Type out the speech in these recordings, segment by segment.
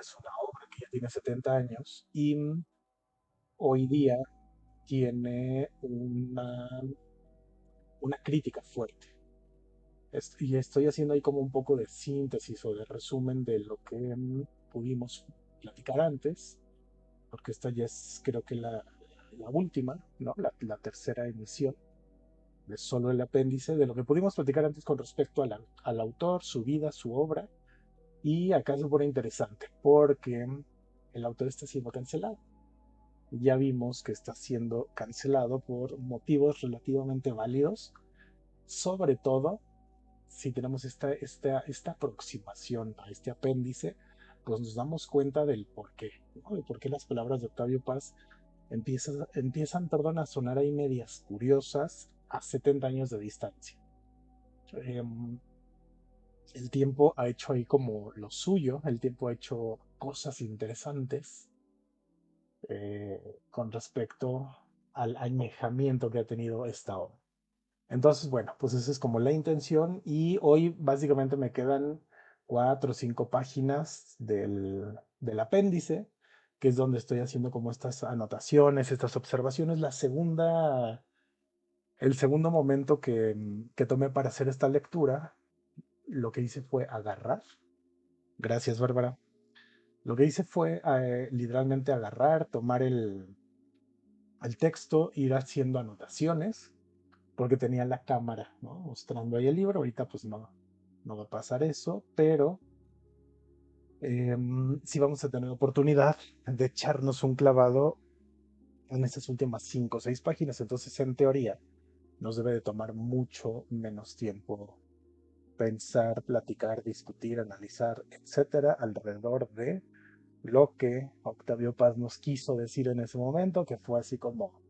es una obra que ya tiene 70 años y hoy día tiene una crítica fuerte. Y estoy haciendo ahí como un poco de síntesis o de resumen de lo que pudimos platicar antes, porque esta ya es creo que la última, ¿no? La tercera emisión de solo el apéndice, de lo que pudimos platicar antes con respecto al autor, su vida, su obra. Y acá se pone interesante, porque el autor está siendo cancelado. Ya vimos que está siendo cancelado por motivos relativamente válidos, sobre todo si tenemos esta aproximación a este apéndice, pues nos damos cuenta del por qué, ¿no? De por qué las palabras de Octavio Paz empiezan, a sonar ahí medias curiosas a 70 años de distancia. Em, el tiempo ha hecho ahí como lo suyo, el tiempo ha hecho cosas interesantes con respecto al añejamiento que ha tenido esta obra. Entonces, bueno, pues esa es como la intención y hoy básicamente me quedan 4 o 5 páginas del apéndice, que es donde estoy haciendo como estas anotaciones, estas observaciones. El segundo momento que tomé para hacer esta lectura, lo que hice fue agarrar. Gracias, Bárbara. Lo que hice fue literalmente agarrar, tomar el texto, ir haciendo anotaciones porque tenía la cámara, ¿no? Mostrando ahí el libro. Ahorita pues no va a pasar eso, pero sí vamos a tener oportunidad de echarnos un clavado en estas últimas 5 o 6 páginas. Entonces, en teoría, nos debe de tomar mucho menos tiempo pensar, platicar, discutir, analizar, etcétera, alrededor de lo que Octavio Paz nos quiso decir en ese momento, que fue así como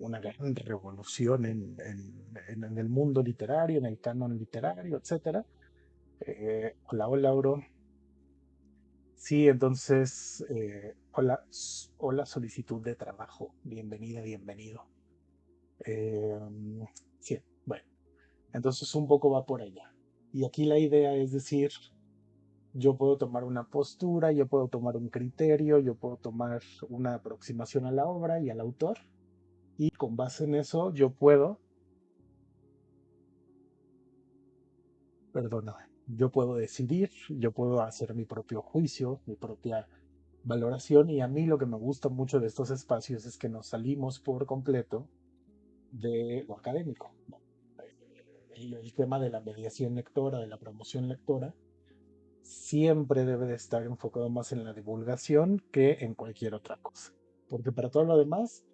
una gran revolución en el mundo literario, en el canon literario, etcétera. Hola, hola, Lauro. Sí, entonces, hola, solicitud de trabajo. Bienvenida, bienvenido. Eh, sí, bueno, entonces un poco va por allá. Y aquí la idea es decir, yo puedo tomar una postura, yo puedo tomar un criterio, yo puedo tomar una aproximación a la obra y al autor, y con base en eso yo puedo, perdóname, yo puedo decidir, yo puedo hacer mi propio juicio, mi propia valoración, y a mí lo que me gusta mucho de estos espacios es que nos salimos por completo de lo académico, ¿no? El tema de la mediación lectora, de la promoción lectora, siempre debe de estar enfocado más en la divulgación que en cualquier otra cosa. Porque para todo lo demás,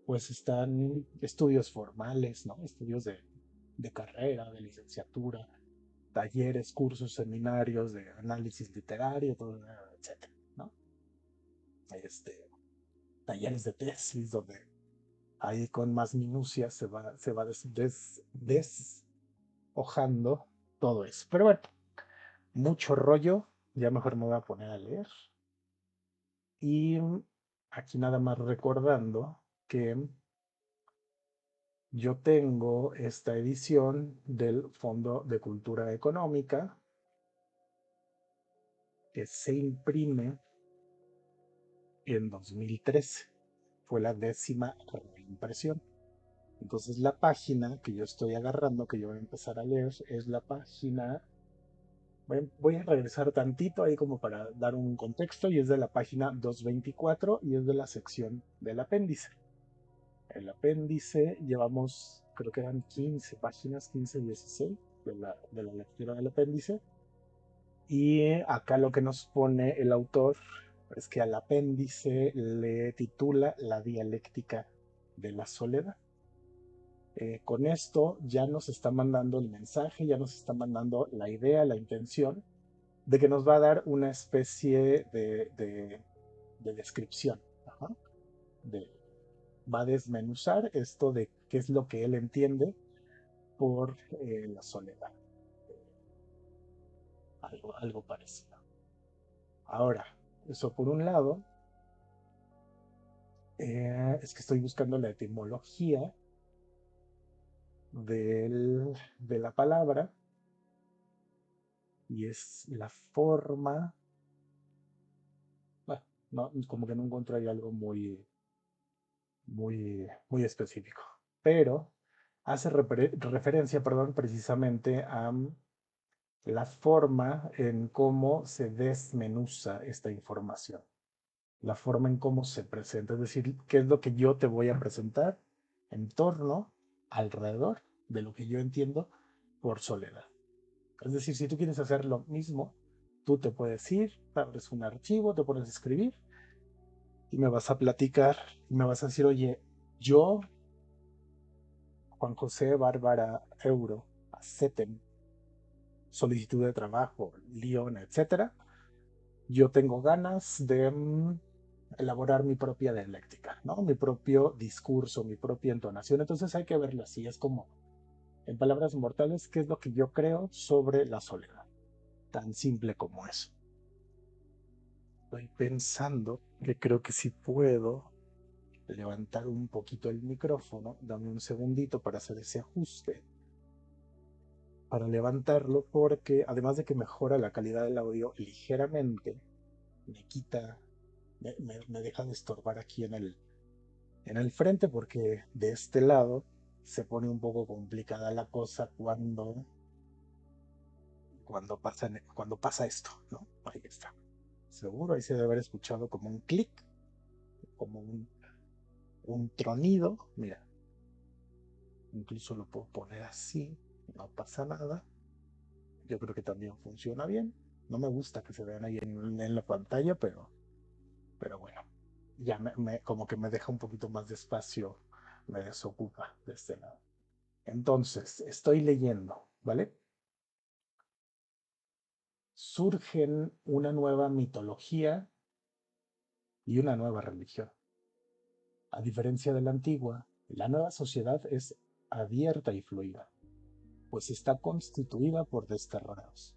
pues están estudios formales, ¿no? Estudios de carrera, de licenciatura, talleres, cursos, seminarios de análisis literario, todo, etcétera, ¿no? Este, talleres de tesis donde ahí con más minucia se va deshojando todo eso. Pero bueno, mucho rollo, ya mejor me voy a poner a leer. Y aquí nada más recordando que yo tengo esta edición del Fondo de Cultura Económica que se imprime en 2013. Fue la 10ª reimpresión. Entonces la página que yo estoy agarrando, que yo voy a empezar a leer, es la página. Voy a regresar tantito ahí como para dar un contexto y es de la página 224 y es de la sección del apéndice. El apéndice llevamos, creo que eran 15 páginas, 15, 16 de la lectura del apéndice. Y acá lo que nos pone el autor es que al apéndice le titula La dialéctica de la soledad. Con esto ya nos está mandando el mensaje, ya nos está mandando la idea, la intención de que nos va a dar una especie de descripción. Ajá, de, va a desmenuzar esto de qué es lo que él entiende por la soledad. Algo parecido. Ahora, eso por un lado, es que estoy buscando la etimología de la palabra y es la forma No, como que no encuentro ahí algo muy específico. Pero hace referencia, perdón, precisamente a la forma en cómo se desmenuza esta información, la forma en cómo se presenta, es decir, qué es lo que yo te voy a presentar en torno, alrededor de lo que yo entiendo por soledad. Es decir, si tú quieres hacer lo mismo, tú te puedes ir, abres un archivo, te pones a escribir y me vas a platicar y me vas a decir, oye, yo, Juan José Bárbara Euro, acepten solicitud de trabajo, Lyon, etcétera. Yo tengo ganas de elaborar mi propia dialéctica, ¿no? Mi propio discurso, mi propia entonación. Entonces hay que verlo así. Es como, en palabras mortales, ¿qué es lo que yo creo sobre la soledad? Tan simple como eso. Estoy pensando que creo que sí puedo levantar un poquito el micrófono. Dame un segundito para hacer ese ajuste. Para levantarlo porque además de que mejora la calidad del audio ligeramente, me quita, me deja de estorbar aquí en el frente porque de este lado se pone un poco complicada la cosa cuando pasa esto, ¿no? Ahí está. Seguro, ahí se debe haber escuchado como un clic, como un tronido. Mira, incluso lo puedo poner así, no pasa nada. Yo creo que también funciona bien. No me gusta que se vean ahí en la pantalla, pero bueno, ya como que me deja un poquito más de espacio, me desocupa de este lado. Entonces, estoy leyendo, ¿vale? Surgen una nueva mitología y una nueva religión. A diferencia de la antigua, la nueva sociedad es abierta y fluida, pues está constituida por desterrados.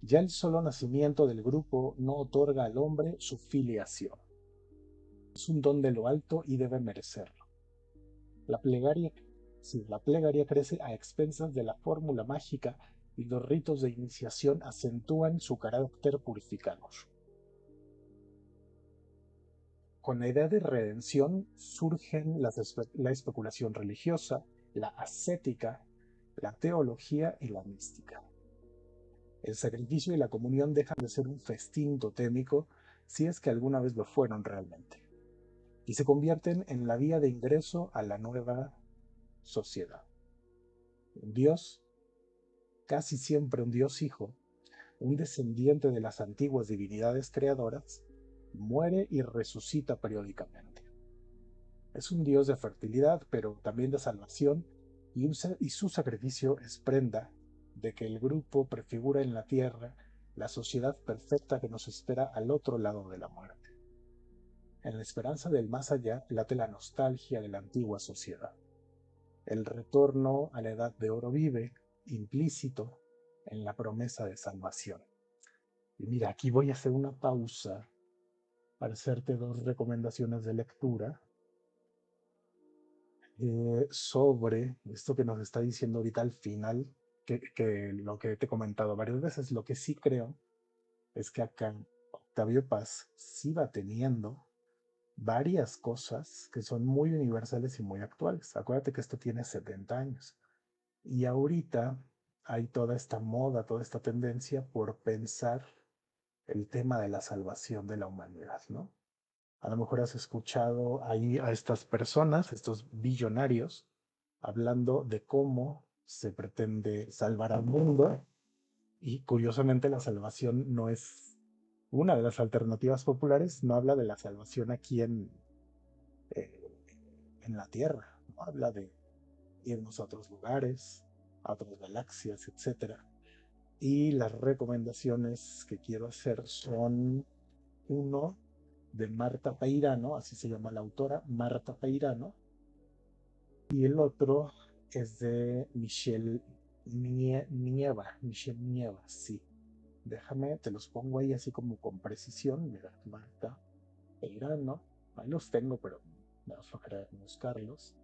Ya el solo nacimiento del grupo no otorga al hombre su filiación. Es un don de lo alto y debe merecerlo. La plegaria, sí, la plegaria crece a expensas de la fórmula mágica y los ritos de iniciación acentúan su carácter purificador. Con la idea de redención surgen la especulación religiosa, la ascética, la teología y la mística. El sacrificio y la comunión dejan de ser un festín totémico si es que alguna vez lo fueron realmente, y se convierten en la vía de ingreso a la nueva sociedad. Un Dios, casi siempre un Dios hijo, un descendiente de las antiguas divinidades creadoras, muere y resucita periódicamente. Es un Dios de fertilidad, pero también de salvación, y su sacrificio es prenda de que el grupo prefigura en la tierra la sociedad perfecta que nos espera al otro lado de la muerte. En la esperanza del más allá late la nostalgia de la antigua sociedad. El retorno a la edad de oro vive, implícito, en la promesa de salvación. Y mira, aquí voy a hacer una pausa para hacerte dos recomendaciones de lectura sobre esto que nos está diciendo ahorita al final, que lo que te he comentado varias veces, lo que sí creo es que acá Octavio Paz sí va teniendo varias cosas que son muy universales y muy actuales. Acuérdate que esto tiene 70 años. Y ahorita hay toda esta moda, toda esta tendencia por pensar el tema de la salvación de la humanidad, ¿no? A lo mejor has escuchado ahí a estas personas, estos billonarios, hablando de cómo se pretende salvar al mundo y curiosamente la salvación no es una de las alternativas populares, no habla de la salvación aquí eh, en la Tierra, no habla de irnos a otros lugares, a otras galaxias, etcétera. Y las recomendaciones que quiero hacer son uno de Marta Peirano, así se llama la autora, Marta Peirano, y el otro es de Michelle Nieva, sí. Déjame, te los pongo ahí así como con precisión. Mira, Marta Peirano, ahí los tengo, pero me da flojera buscarlos.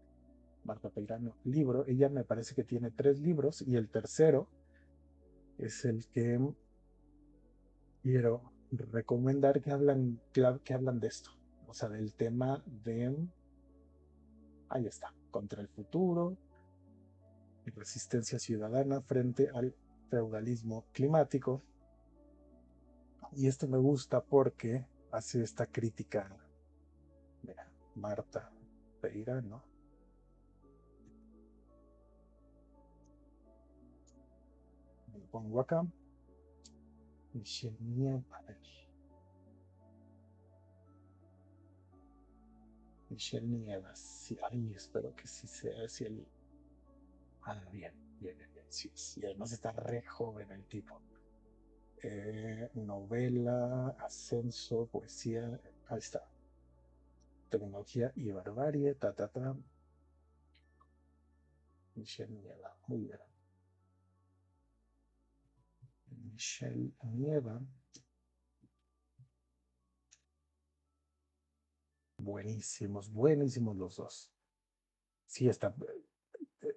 Marta Peirano, libro, ella me parece que tiene 3 libros y el tercero es el que quiero. recomendar que hablan de esto, o sea, del tema de, ahí está, contra el futuro, resistencia ciudadana frente al feudalismo climático. Y este me gusta porque hace esta crítica, mira, Marta Peira, ¿no? Me lo pongo acá. Michelle Nieva, a ver, Michelle Nievas, sí, ay, espero que sí sea así el... Ah, bien, bien, bien, bien, sí, sí, además está re joven el tipo. Novela, ascenso, poesía, ahí está. Tecnología y barbarie, ta, ta, ta. Michelle Nieva, muy bien. Michelle Nieva, buenísimos, buenísimos los dos. Sí, está.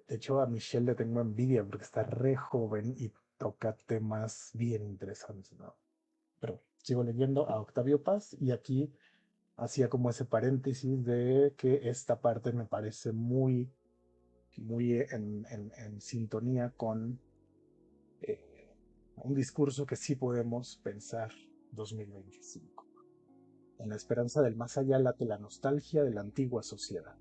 De hecho, a Michelle le tengo envidia porque está re joven y toca temas bien interesantes, ¿no? Pero sigo leyendo a Octavio Paz y aquí hacía como ese paréntesis de que esta parte me parece muy, muy en sintonía con eh, un discurso que sí podemos pensar 2025. En la esperanza del más allá late la nostalgia de la antigua sociedad.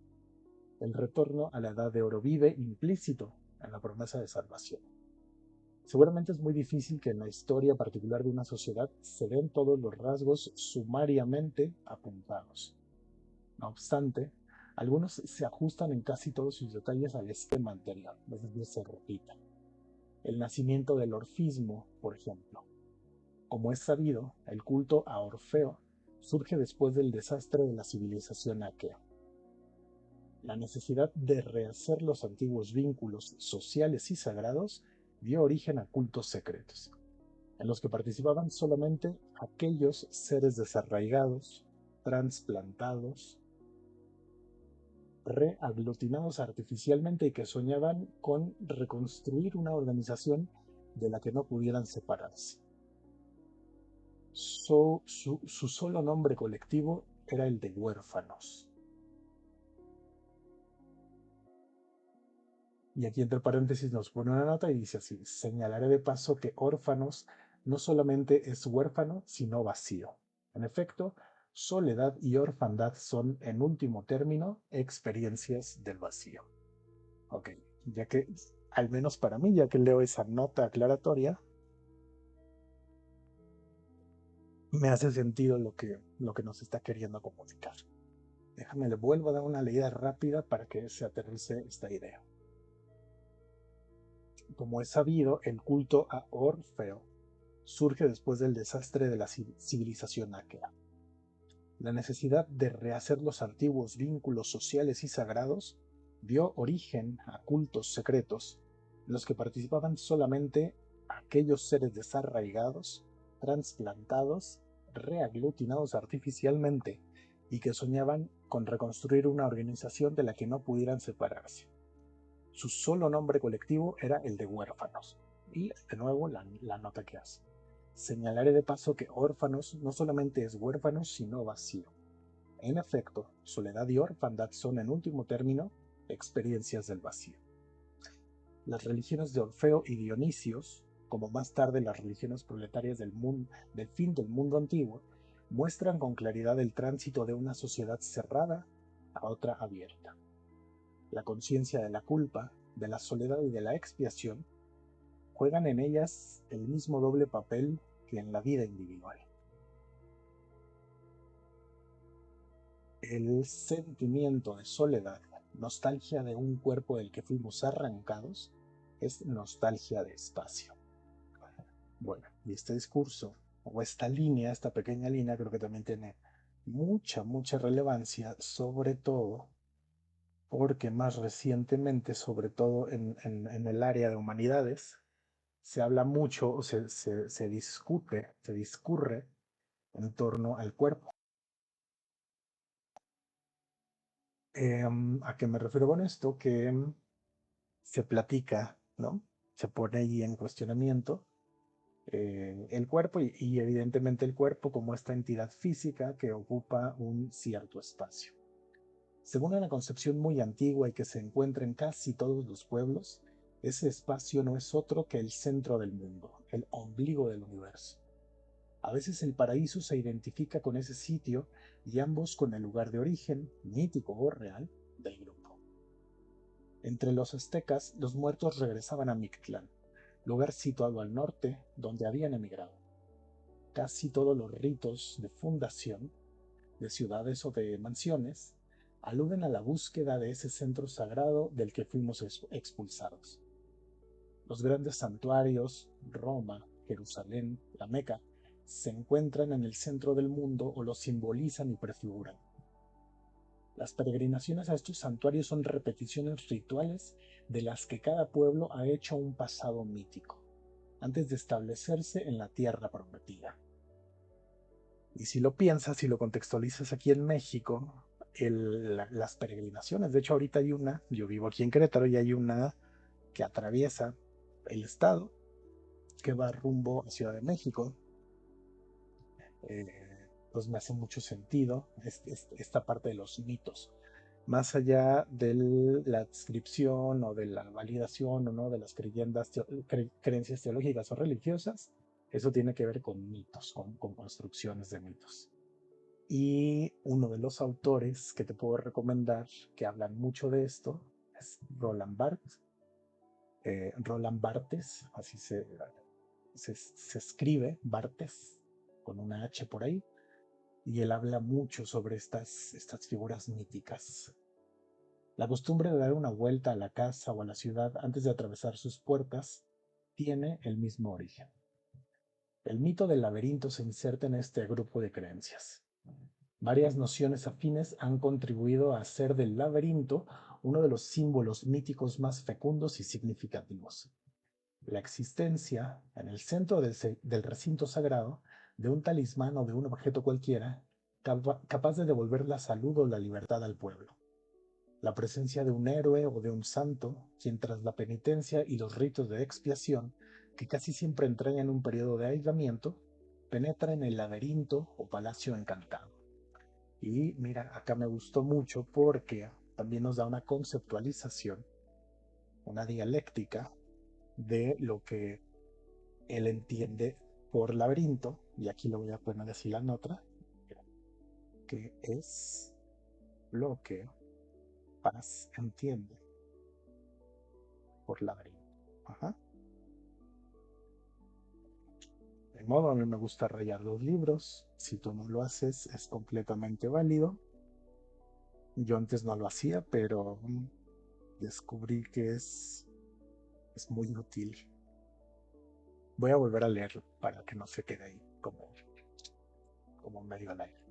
El retorno a la edad de oro vive implícito en la promesa de salvación. Seguramente es muy difícil que en la historia particular de una sociedad se den todos los rasgos sumariamente apuntados. No obstante, algunos se ajustan en casi todos sus detalles al esquema anterior, es decir, se repiten. El nacimiento del orfismo, por ejemplo. Como es sabido, el culto a Orfeo surge después del desastre de la civilización aquea. La necesidad de rehacer los antiguos vínculos sociales y sagrados dio origen a cultos secretos, en los que participaban solamente aquellos seres desarraigados, transplantados, reaglutinados artificialmente y que soñaban con reconstruir una organización de la que no pudieran separarse. Su solo nombre colectivo era el de huérfanos. Y aquí entre paréntesis nos pone una nota y dice así, señalaré de paso que órfanos no solamente es huérfano, sino vacío. En efecto, soledad y orfandad son, en último término, experiencias del vacío. Ok, ya que, al menos para mí, ya que leo esa nota aclaratoria, me hace sentido lo que nos está queriendo comunicar. Déjame, le vuelvo a dar una leída rápida para que se aterrice esta idea. Como es sabido, el culto a Orfeo surge después del desastre de la civilización aquea. La necesidad de rehacer los antiguos vínculos sociales y sagrados dio origen a cultos secretos, en los que participaban solamente aquellos seres desarraigados, trasplantados, reaglutinados artificialmente y que soñaban con reconstruir una organización de la que no pudieran separarse. Su solo nombre colectivo era el de huérfanos. Y de nuevo la nota que hace. Señalaré de paso que órfanos no solamente es huérfanos, sino vacío. En efecto, soledad y orfandad son, en último término, experiencias del vacío. Las religiones de Orfeo y Dionisios, como más tarde las religiones proletarias del fin del mundo antiguo, muestran con claridad el tránsito de una sociedad cerrada a otra abierta. La conciencia de la culpa, de la soledad y de la expiación juegan en ellas el mismo doble papel que en la vida individual. El sentimiento de soledad, nostalgia de un cuerpo del que fuimos arrancados, es nostalgia de espacio. Bueno, y este discurso, o esta línea, esta pequeña línea, creo que también tiene mucha, mucha relevancia, sobre todo porque más recientemente, sobre todo en el área de humanidades, se habla mucho, o se discute, se discurre en torno al cuerpo. ¿A qué me refiero con esto? Que se platica, ¿no? Se pone ahí en cuestionamiento el cuerpo y evidentemente el cuerpo como esta entidad física que ocupa un cierto espacio. Según una concepción muy antigua y que se encuentra en casi todos los pueblos, ese espacio no es otro que el centro del mundo, el ombligo del universo. A veces el paraíso se identifica con ese sitio y ambos con el lugar de origen, mítico o real, del grupo. Entre los aztecas, los muertos regresaban a Mictlán, lugar situado al norte donde habían emigrado. Casi todos los ritos de fundación de ciudades o de mansiones aluden a la búsqueda de ese centro sagrado del que fuimos expulsados. Los grandes santuarios, Roma, Jerusalén, la Meca, se encuentran en el centro del mundo o lo simbolizan y prefiguran. Las peregrinaciones a estos santuarios son repeticiones rituales de las que cada pueblo ha hecho un pasado mítico, antes de establecerse en la tierra prometida. Y si lo piensas, si lo contextualizas aquí en México, las peregrinaciones, de hecho ahorita hay una, yo vivo aquí en Querétaro y hay una que atraviesa el estado, que va rumbo a Ciudad de México, pues me hace mucho sentido esta parte de los mitos. Más allá de la adscripción o de la validación o no de las creencias teológicas o religiosas, eso tiene que ver con mitos, con construcciones de mitos. Y uno de los autores que te puedo recomendar que hablan mucho de esto es Roland Barthes. Roland Barthes, así se escribe, Barthes, con una H por ahí, y él habla mucho sobre estas figuras míticas. La costumbre de dar una vuelta a la casa o a la ciudad antes de atravesar sus puertas tiene el mismo origen. El mito del laberinto se inserta en este grupo de creencias. Varias nociones afines han contribuido a hacer del laberinto uno de los símbolos míticos más fecundos y significativos. La existencia, en el centro del recinto sagrado, de un talismán o de un objeto cualquiera, capaz de devolver la salud o la libertad al pueblo. La presencia de un héroe o de un santo, quien tras la penitencia y los ritos de expiación, que casi siempre entrañan un periodo de aislamiento, penetra en el laberinto o palacio encantado. Y mira, acá me gustó mucho porque también nos da una conceptualización, una dialéctica de lo que él entiende por laberinto, y aquí lo voy a poner así la nota, que es lo que Paz entiende por laberinto. Ajá. De modo, a mí me gusta rayar los libros. Si tú no lo haces, es completamente válido. Yo antes no lo hacía, pero descubrí que es muy útil. Voy a volver a leerlo para que no se quede ahí como medio al aire.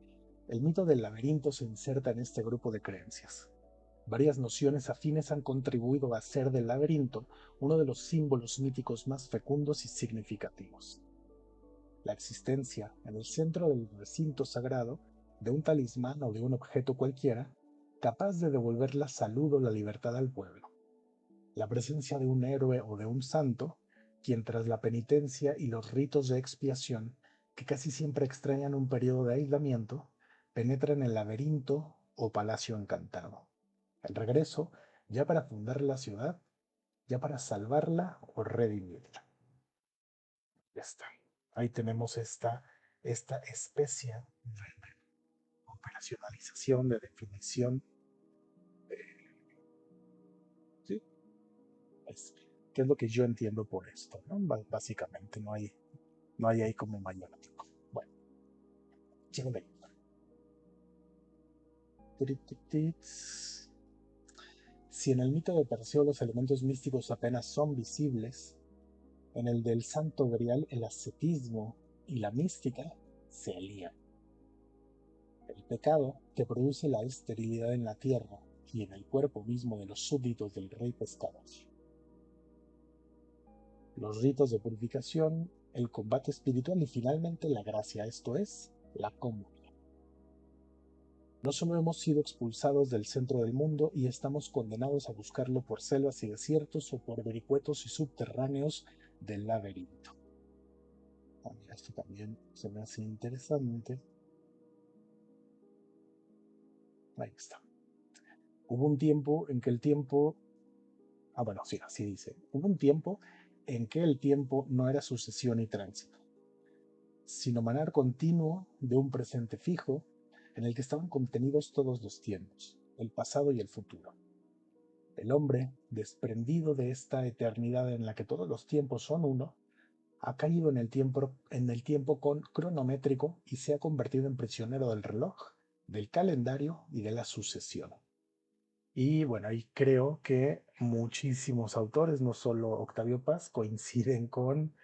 El mito del laberinto se inserta en este grupo de creencias. Varias nociones afines han contribuido a hacer del laberinto uno de los símbolos míticos más fecundos y significativos. La existencia, en el centro del recinto sagrado, de un talismán o de un objeto cualquiera, capaz de devolver la salud o la libertad al pueblo. La presencia de un héroe o de un santo, quien tras la penitencia y los ritos de expiación, que casi siempre extrañan un periodo de aislamiento, penetra en el laberinto o palacio encantado. El regreso, ya para fundar la ciudad, ya para salvarla o redimirla. Ya está. Ahí tenemos esta especie de operacionalización, de definición. ¿Sí? ¿Qué es lo que yo entiendo por esto? ¿No? Básicamente, no hay ahí como mayor. Bueno, chévere. Si en el mito de Perseo los elementos místicos apenas son visibles, en el del Santo Grial el ascetismo y la mística se alían. El pecado, que produce la esterilidad en la tierra y en el cuerpo mismo de los súbditos del rey pescador. Los ritos de purificación, el combate espiritual y finalmente la gracia, esto es, la comunión. No solo hemos sido expulsados del centro del mundo y estamos condenados a buscarlo por selvas y desiertos o por vericuetos y subterráneos del laberinto. Mira, esto también se me hace interesante. Ahí está. Hubo un tiempo en que el tiempo... Ah, bueno, sí, así dice. Hubo un tiempo en que el tiempo no era sucesión y tránsito, sino manar continuo de un presente fijo en el que estaban contenidos todos los tiempos, el pasado y el futuro. El hombre, desprendido de esta eternidad en la que todos los tiempos son uno, ha caído en el tiempo cronométrico y se ha convertido en prisionero del reloj, del calendario y de la sucesión. Y bueno, ahí creo que muchísimos autores, no solo Octavio Paz, coinciden con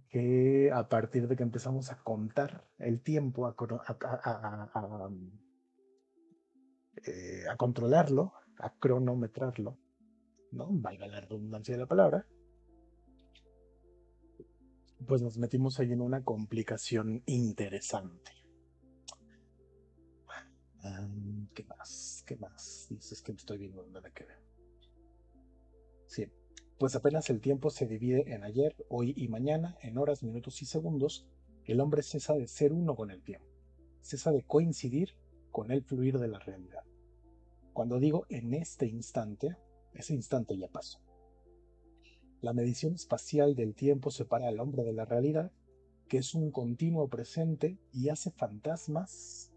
que a partir de que empezamos a contar el tiempo, a controlarlo, a cronometrarlo, ¿no? Valga la redundancia de la palabra, pues nos metimos ahí en una complicación interesante. ¿Qué más? ¿Qué más? Dices que me estoy viendo donde que veo. Sí, pues apenas el tiempo se divide en ayer, hoy y mañana, en horas, minutos y segundos, el hombre cesa de ser uno con el tiempo, cesa de coincidir con el fluir de la realidad. Cuando digo en este instante, ese instante ya pasó. La medición espacial del tiempo separa al hombre de la realidad, que es un continuo presente y hace fantasmas,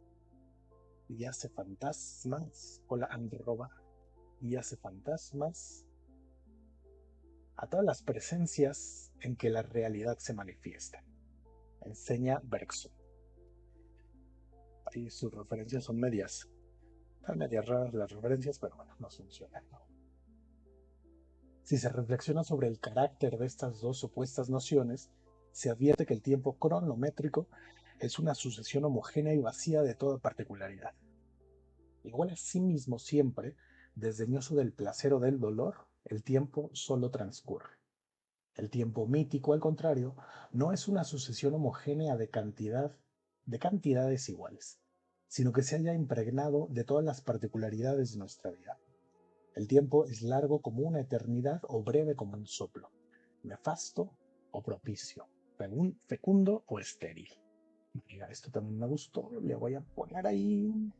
hola Androba, y hace fantasmas a todas las presencias en que la realidad se manifiesta, enseña Bergson. Ahí sus referencias son medias. Están medias raras las referencias, pero bueno, no funcionan. ¿No? Si se reflexiona sobre el carácter de estas dos opuestas nociones, se advierte que el tiempo cronométrico es una sucesión homogénea y vacía de toda particularidad. Igual a sí mismo siempre, desdeñoso del placer o del dolor, el tiempo solo transcurre. El tiempo mítico, al contrario, no es una sucesión homogénea de cantidades iguales, sino que se haya impregnado de todas las particularidades de nuestra vida. El tiempo es largo como una eternidad o breve como un soplo, nefasto o propicio, fecundo o estéril. Mira, esto también me gustó, le voy a poner ahí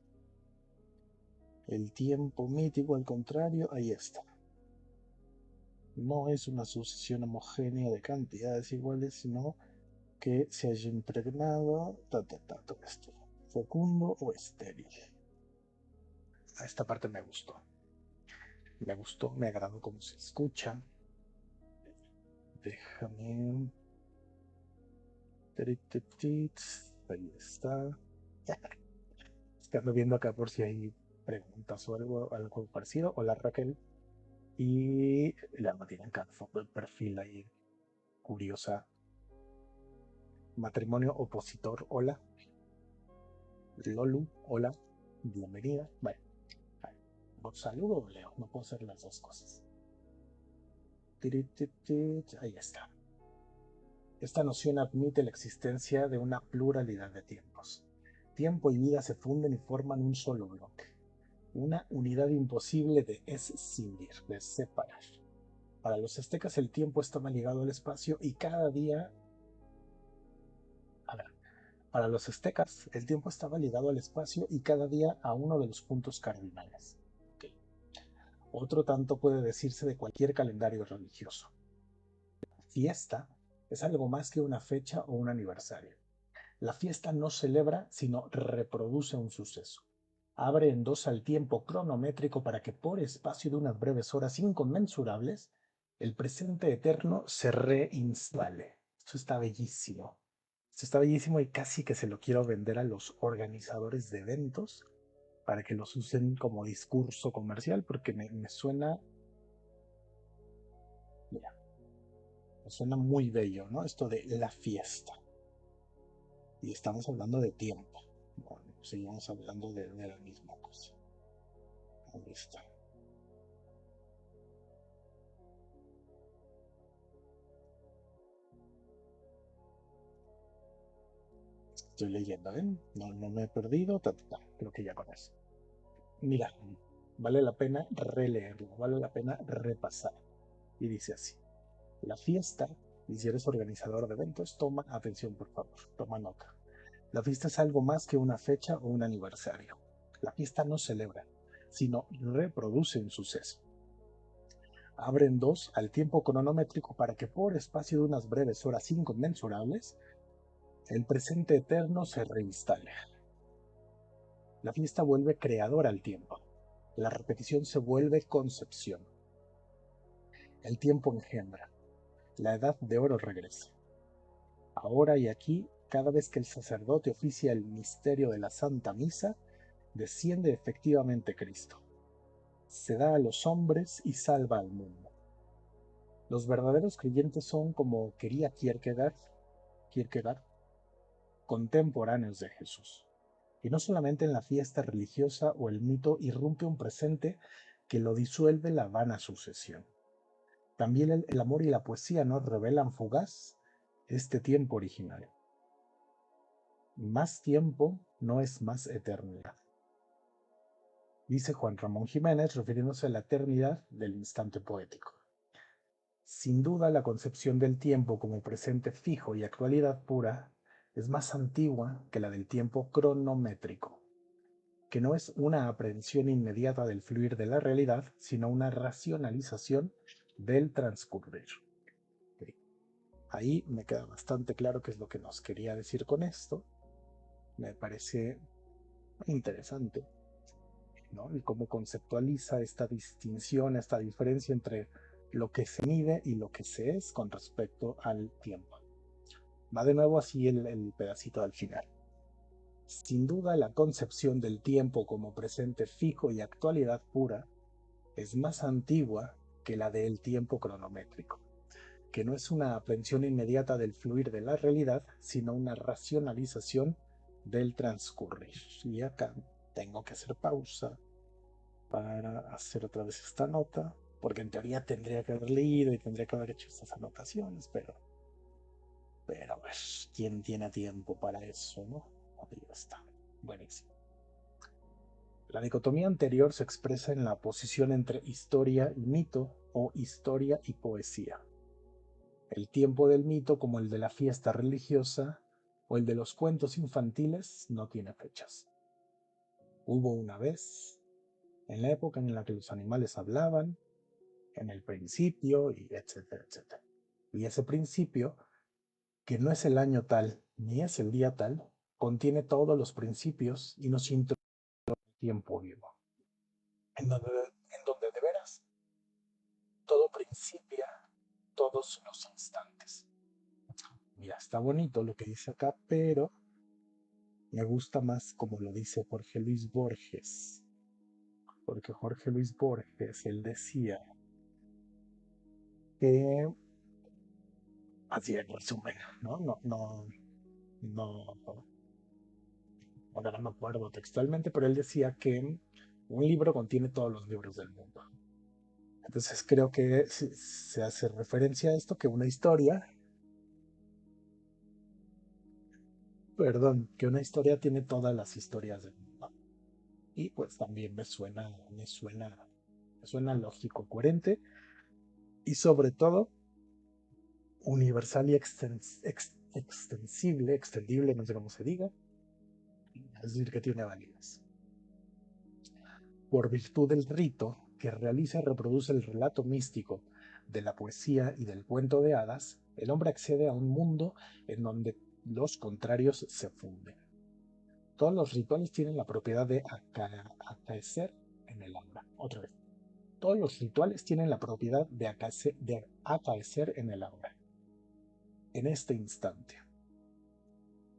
el tiempo mítico, al contrario, ahí está. No es una sucesión homogénea de cantidades iguales, sino que se haya impregnado todo esto, fecundo o estéril. A esta parte me gustó, me agradó cómo se escucha. Déjame. Ahí está. Estando viendo acá por si hay preguntas o algo parecido. Hola Raquel. Y la tienen cada foto de perfil ahí curiosa. Matrimonio opositor, hola. Lolu, hola. Bienvenida. Bueno, ¿vos saludo o leo? No puedo hacer las dos cosas. Ahí está. Esta noción admite la existencia de una pluralidad de tiempos. Tiempo y vida se funden y forman un solo bloque. Una unidad imposible de escindir, de separar. Para los aztecas el tiempo estaba ligado al espacio y cada día... A ver, para los aztecas el tiempo estaba ligado al espacio y cada día a uno de los puntos cardinales. Okay. Otro tanto puede decirse de cualquier calendario religioso. Fiesta es algo más que una fecha o un aniversario. La fiesta no celebra, sino reproduce un suceso. Abre en dos al tiempo cronométrico para que por espacio de unas breves horas inconmensurables, el presente eterno se reinstale. Esto está bellísimo. Esto está bellísimo y casi que se lo quiero vender a los organizadores de eventos para que los usen como discurso comercial porque me suena... Mira, me suena muy bello, ¿no? Esto de la fiesta. Y estamos hablando de tiempo. Bueno, seguimos hablando de la misma cosa. Ahí está. Estoy leyendo, ¿eh? No me he perdido. Creo que ya con eso. Mira, vale la pena releerlo, vale la pena repasar. Y dice así. La fiesta Y si eres organizador de eventos, toma atención, por favor, toma nota. La fiesta es algo más que una fecha o un aniversario. La fiesta no celebra, sino reproduce un suceso. Abre en dos al tiempo cronométrico para que por espacio de unas breves horas inconmensurables, el presente eterno se reinstale. La fiesta vuelve creadora al tiempo. La repetición se vuelve concepción. El tiempo engendra. La edad de oro regresa. Ahora y aquí, cada vez que el sacerdote oficia el misterio de la Santa Misa, desciende efectivamente Cristo. Se da a los hombres y salva al mundo. Los verdaderos creyentes son, como quería Kierkegaard, contemporáneos de Jesús. Y no solamente en la fiesta religiosa o el mito irrumpe un presente que lo disuelve la vana sucesión. También el amor y la poesía nos revelan fugaz este tiempo original. Más tiempo no es más eternidad. Dice Juan Ramón Jiménez refiriéndose a la eternidad del instante poético. Sin duda, la concepción del tiempo como presente fijo y actualidad pura es más antigua que la del tiempo cronométrico, que no es una aprehensión inmediata del fluir de la realidad, sino una racionalización del transcurrir. Okay. Ahí me queda bastante claro qué es lo que nos quería decir con esto. Me parece interesante, ¿no? Y cómo conceptualiza esta distinción, esta diferencia entre lo que se mide y lo que se es con respecto al tiempo. Va de nuevo así el pedacito al final. Sin duda, la concepción del tiempo como presente fijo y actualidad pura es más antigua que la del tiempo cronométrico, que no es una aprehensión inmediata del fluir de la realidad, sino una racionalización del transcurrir. Y acá tengo que hacer pausa para hacer otra vez esta nota, porque en teoría tendría que haber leído y tendría que haber hecho estas anotaciones, pero pues, ¿quién tiene tiempo para eso, no? Ahí está. Buenísimo. La dicotomía anterior se expresa en la posición entre historia y mito o historia y poesía. El tiempo del mito, como el de la fiesta religiosa o el de los cuentos infantiles, no tiene fechas. Hubo una vez, en la época en la que los animales hablaban, en el principio, y etcétera, etcétera. Y ese principio, que no es el año tal ni es el día tal, contiene todos los principios y nos introduce al tiempo vivo, en donde de veras todo principia todos los instantes. Mira, está bonito lo que dice acá, pero me gusta más como lo dice Jorge Luis Borges. Porque Jorge Luis Borges, él decía que, así en resumen, no, ahora no me acuerdo textualmente, pero él decía que un libro contiene todos los libros del mundo. Entonces creo que se hace referencia a esto, que una historia, que una historia tiene todas las historias del mundo. Y pues también me suena lógico, coherente y sobre todo universal y extendible, no sé cómo se diga, es decir, que tiene validez. Por virtud del rito que realiza y reproduce el relato místico de la poesía y del cuento de hadas, el hombre accede a un mundo en donde los contrarios se funden. Todos los rituales tienen la propiedad de acaecer en el aura. Otra vez. Todos los rituales tienen la propiedad de acaecer en el aura. En este instante.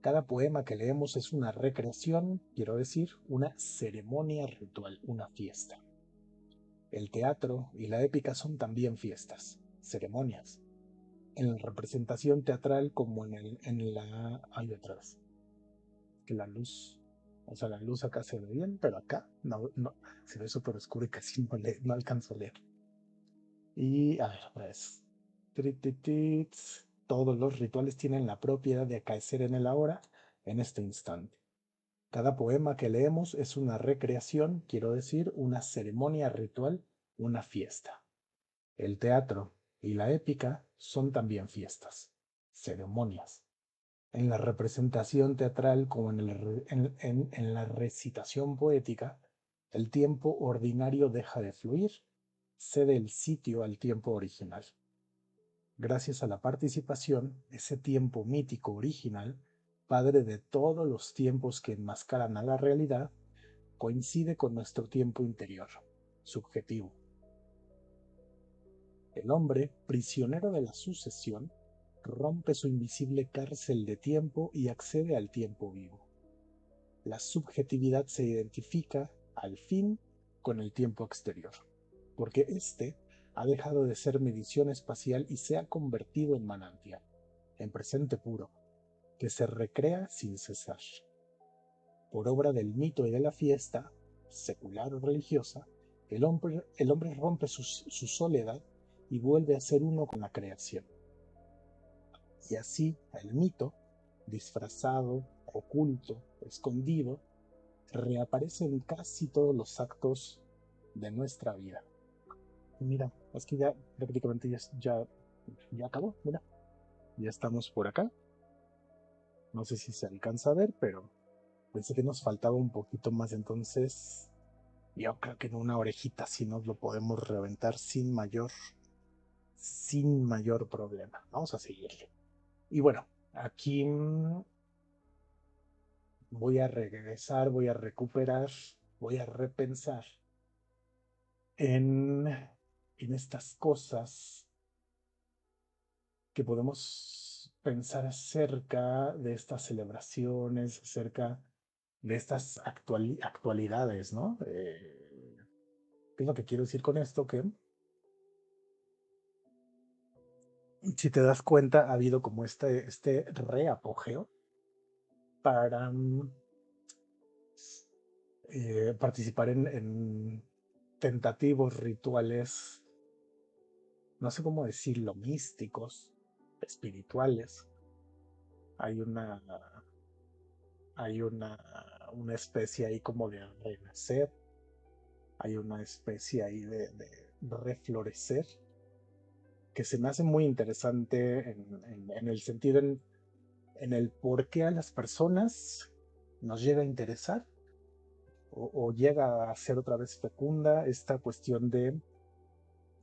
Cada poema que leemos es una recreación, quiero decir, una ceremonia ritual, una fiesta. El teatro y la épica son también fiestas, ceremonias. En la representación teatral como en la... Hay otras. Que la luz... O sea, la luz acá se ve bien, pero acá no, se ve súper oscuro y casi no alcanzo a leer. Y, a ver, pues... Todos los rituales tienen la propiedad de acaecer en el ahora, en este instante. Cada poema que leemos es una recreación, quiero decir, una ceremonia ritual, una fiesta. El teatro y la épica son también fiestas, ceremonias. En la representación teatral como en la recitación poética, el tiempo ordinario deja de fluir, cede el sitio al tiempo original. Gracias a la participación, ese tiempo mítico original, padre de todos los tiempos que enmascaran a la realidad, coincide con nuestro tiempo interior, subjetivo. El hombre, prisionero de la sucesión, rompe su invisible cárcel de tiempo y accede al tiempo vivo. La subjetividad se identifica, al fin, con el tiempo exterior, porque éste ha dejado de ser medición espacial y se ha convertido en manantial, en presente puro, que se recrea sin cesar. Por obra del mito y de la fiesta, secular o religiosa, el hombre rompe su soledad y vuelve a ser uno con la creación. Y así el mito, disfrazado, oculto, escondido, reaparece en casi todos los actos de nuestra vida. Mira, es que ya prácticamente ya acabó, mira, ya estamos por acá. No sé si se alcanza a ver, pero pensé que nos faltaba un poquito más, entonces yo creo que en una orejita sí nos lo podemos reventar sin mayor problema. Vamos a seguirle. Y bueno, aquí voy a regresar, voy a recuperar, voy a repensar en, en estas cosas que podemos pensar acerca de estas celebraciones, acerca de estas actualidades, ¿no? ¿Qué es lo que quiero decir con esto? Que si te das cuenta, ha habido como este reapogeo para participar en tentativos rituales, no sé cómo decirlo, místicos, espirituales. Hay una, hay una especie ahí como de renacer, hay una especie ahí de reflorecer, que se me hace muy interesante en el sentido, en el por qué a las personas nos llega a interesar o llega a ser otra vez fecunda esta cuestión de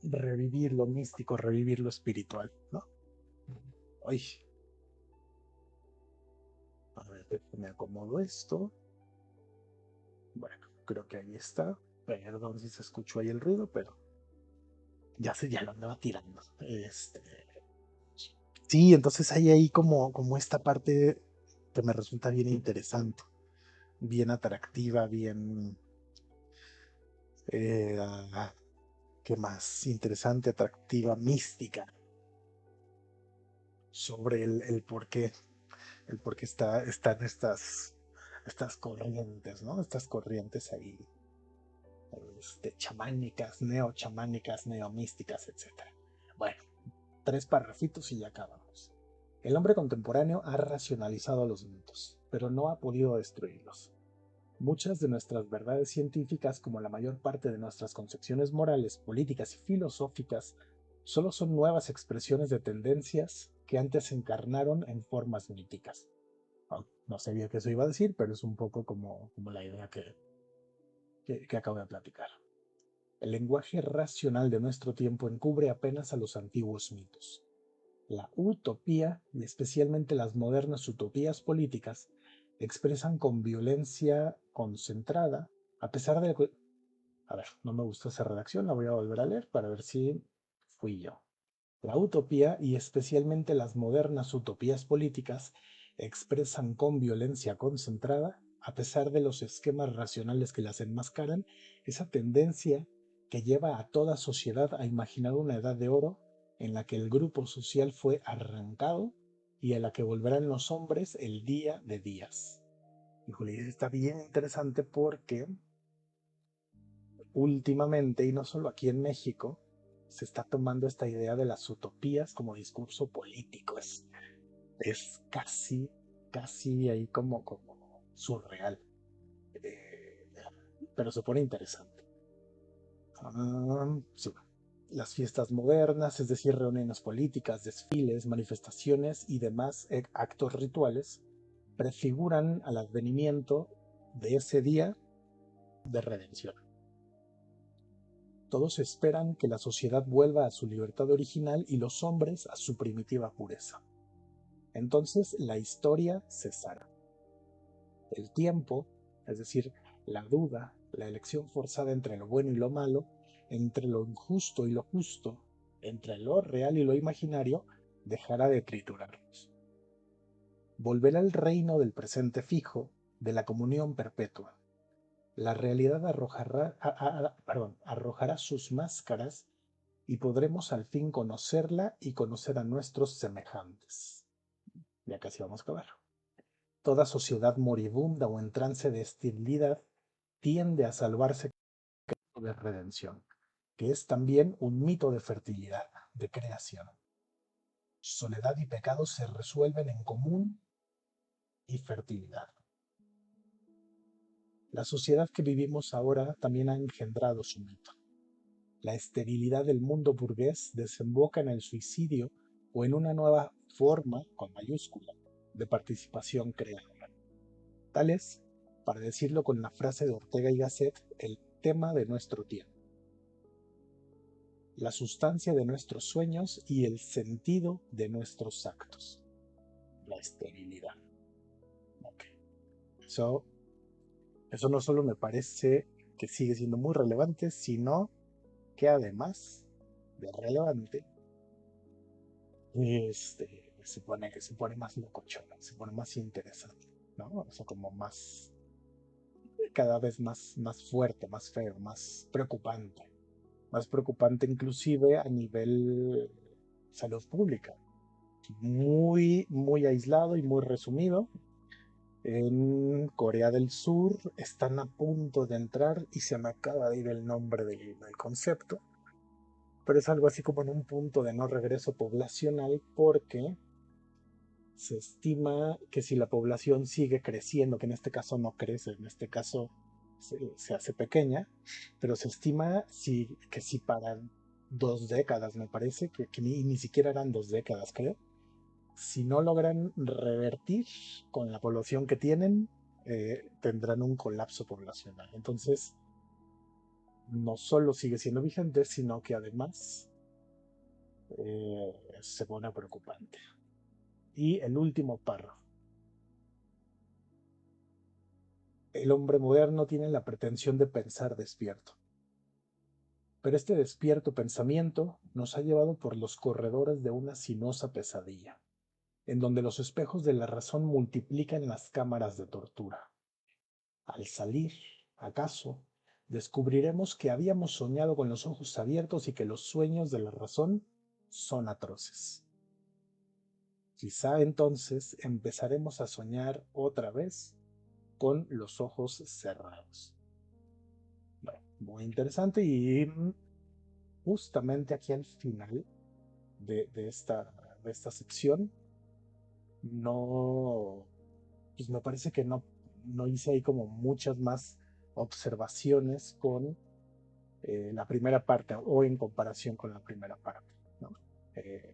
revivir lo místico, revivir lo espiritual, ¿no? Ay, a ver, me acomodo esto. Bueno, creo que ahí está. Perdón si se escuchó ahí el ruido, pero ya lo andaba tirando. Sí, entonces hay ahí como esta parte que me resulta bien interesante, bien atractiva, bien, eh, ¿qué más? Interesante, atractiva, mística, sobre el por qué están estas corrientes, ¿no? Estas corrientes ahí, chamánicas, neochamánicas, neomísticas, etc. Bueno, 3 parrafitos y ya acabamos. El hombre contemporáneo ha racionalizado los mitos, pero no ha podido destruirlos. Muchas de nuestras verdades científicas, como la mayor parte de nuestras concepciones morales, políticas y filosóficas, solo son nuevas expresiones de tendencias que antes se encarnaron en formas míticas. No sabía que eso iba a decir, pero es un poco como la idea que acabo de platicar. El lenguaje racional de nuestro tiempo encubre apenas a los antiguos mitos. La utopía, y especialmente las modernas utopías políticas, expresan con violencia concentrada, a pesar de... A ver, no me gustó esa redacción, la voy a volver a leer para ver si fui yo. La utopía, y especialmente las modernas utopías políticas, expresan con violencia concentrada, a pesar de los esquemas racionales que las enmascaran, esa tendencia que lleva a toda sociedad a imaginar una edad de oro en la que el grupo social fue arrancado y a la que volverán los hombres el día de días. Híjole, está bien interesante porque últimamente, y no solo aquí en México, se está tomando esta idea de las utopías como discurso político. Es casi ahí como surreal. Eh, pero se pone interesante. Sí. Las fiestas modernas, es decir, reuniones políticas, desfiles, manifestaciones y demás actos rituales, prefiguran al advenimiento de ese día de redención. Todos esperan que la sociedad vuelva a su libertad original y los hombres a su primitiva pureza. Entonces la historia cesará. El tiempo, es decir, la duda, la elección forzada entre lo bueno y lo malo, entre lo injusto y lo justo, entre lo real y lo imaginario, dejará de triturarnos. Volverá el reino del presente fijo, de la comunión perpetua. La realidad arrojará sus máscaras y podremos al fin conocerla y conocer a nuestros semejantes. Ya casi vamos a acabar. Toda sociedad moribunda o en trance de esterilidad tiende a salvarse de redención, que es también un mito de fertilidad, de creación. Soledad y pecado se resuelven en común y fertilidad. La sociedad que vivimos ahora también ha engendrado su mito. La esterilidad del mundo burgués desemboca en el suicidio o en una nueva forma, con mayúscula, de participación creadora. Tal es, para decirlo con la frase de Ortega y Gasset, el tema de nuestro tiempo. La sustancia de nuestros sueños y el sentido de nuestros actos. La esterilidad. Okay. Eso no solo me parece que sigue siendo muy relevante, sino que además de relevante, se pone más locochón, se pone más interesante, ¿no? O sea, como más, cada vez más fuerte, más feo, más preocupante inclusive a nivel salud pública. Muy aislado y muy resumido. En Corea del Sur están a punto de entrar y se me acaba de ir el nombre del concepto, pero es algo así como en un punto de no regreso poblacional porque se estima que si la población sigue creciendo, que en este caso no crece, en este caso se hace pequeña, pero se estima que si para 2 décadas, me parece, que ni siquiera eran 2 décadas, creo, si no logran revertir con la población que tienen, tendrán un colapso poblacional. Entonces, no solo sigue siendo vigente, sino que además se pone preocupante. Y el último párrafo. El hombre moderno tiene la pretensión de pensar despierto. Pero este despierto pensamiento nos ha llevado por los corredores de una sinuosa pesadilla, en donde los espejos de la razón multiplican las cámaras de tortura. Al salir, acaso, descubriremos que habíamos soñado con los ojos abiertos y que los sueños de la razón son atroces. Quizá entonces empezaremos a soñar otra vez con los ojos cerrados. Bueno, muy interesante y justamente aquí al final de esta sección no, pues me parece que no hice ahí como muchas más observaciones con la primera parte o en comparación con la primera parte, ¿no? Eh,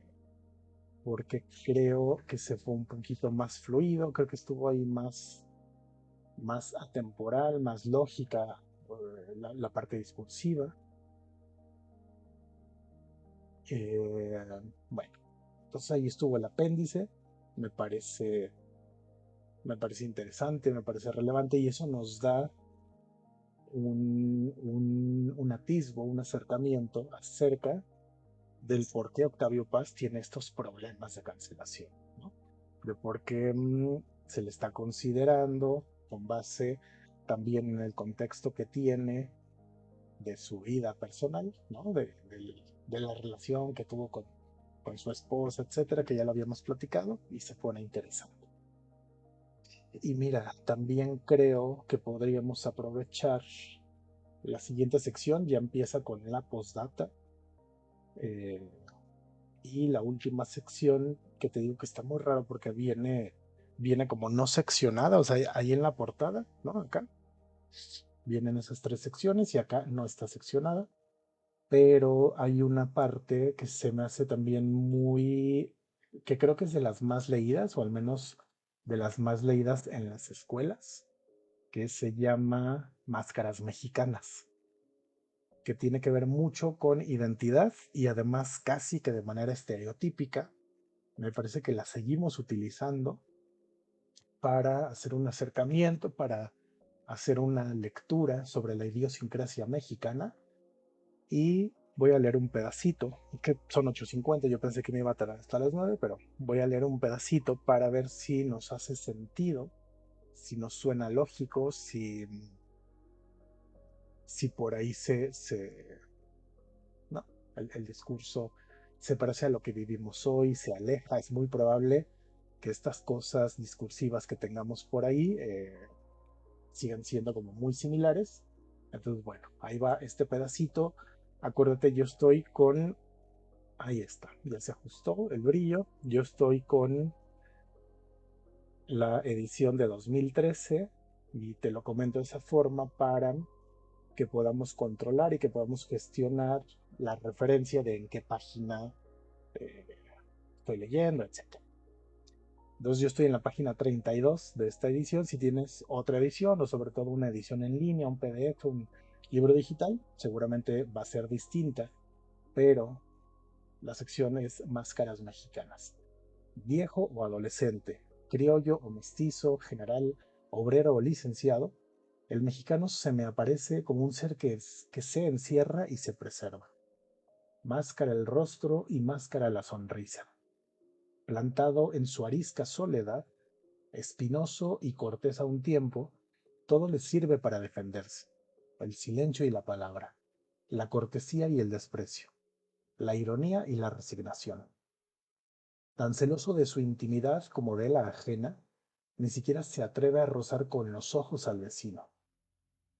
Porque creo que se fue un poquito más fluido, creo que estuvo ahí más atemporal, más lógica, la parte discursiva. Bueno, entonces ahí estuvo el apéndice, me parece, me parece interesante, me parece relevante y eso nos da un atisbo, un acercamiento acerca del por qué Octavio Paz tiene estos problemas de cancelación, ¿no? De por qué se le está considerando con base también en el contexto que tiene de su vida personal, ¿no? De la relación que tuvo con su esposa, etcétera, que ya lo habíamos platicado y se pone interesante. Y mira, también creo que podríamos aprovechar la siguiente sección, ya empieza con la postdata. Eh, y la última sección, que te digo que está muy raro porque viene como no seccionada, o sea, ahí en la portada, ¿no? Acá vienen esas 3 secciones y acá no está seccionada. pero hay una parte que se me hace también que creo que es de las más leídas, o al menos de las más leídas en las escuelas, que se llama Máscaras Mexicanas, que tiene que ver mucho con identidad y además casi que de manera estereotípica. Me parece que la seguimos utilizando para hacer un acercamiento, para hacer una lectura sobre la idiosincrasia mexicana. Y voy a leer un pedacito, que son 8:50, yo pensé que me iba a tardar hasta las 9, pero voy a leer un pedacito para ver si nos hace sentido, si nos suena lógico, si por ahí no, el discurso se parece a lo que vivimos hoy, se aleja. Es muy probable que estas cosas discursivas que tengamos por ahí sigan siendo como muy similares. Entonces, bueno, ahí va este pedacito. Acuérdate, yo estoy con... Ahí está, ya se ajustó el brillo. Yo estoy con la edición de 2013 y te lo comento de esa forma para que podamos controlar y que podamos gestionar la referencia de en qué página eh, estoy leyendo, etcétera. Entonces yo estoy en la página 32 de esta edición. Si tienes otra edición o sobre todo una edición en línea, un PDF, un libro digital, seguramente va a ser distinta, pero la sección es Máscaras Mexicanas. Viejo o adolescente, criollo o mestizo, general, obrero o licenciado, el mexicano se me aparece como un ser que se encierra y se preserva. Máscara el rostro y máscara la sonrisa. Plantado en su arisca soledad, espinoso y cortés a un tiempo, todo le sirve para defenderse. El silencio y la palabra, la cortesía y el desprecio, la ironía y la resignación. Tan celoso de su intimidad como de la ajena, ni siquiera se atreve a rozar con los ojos al vecino.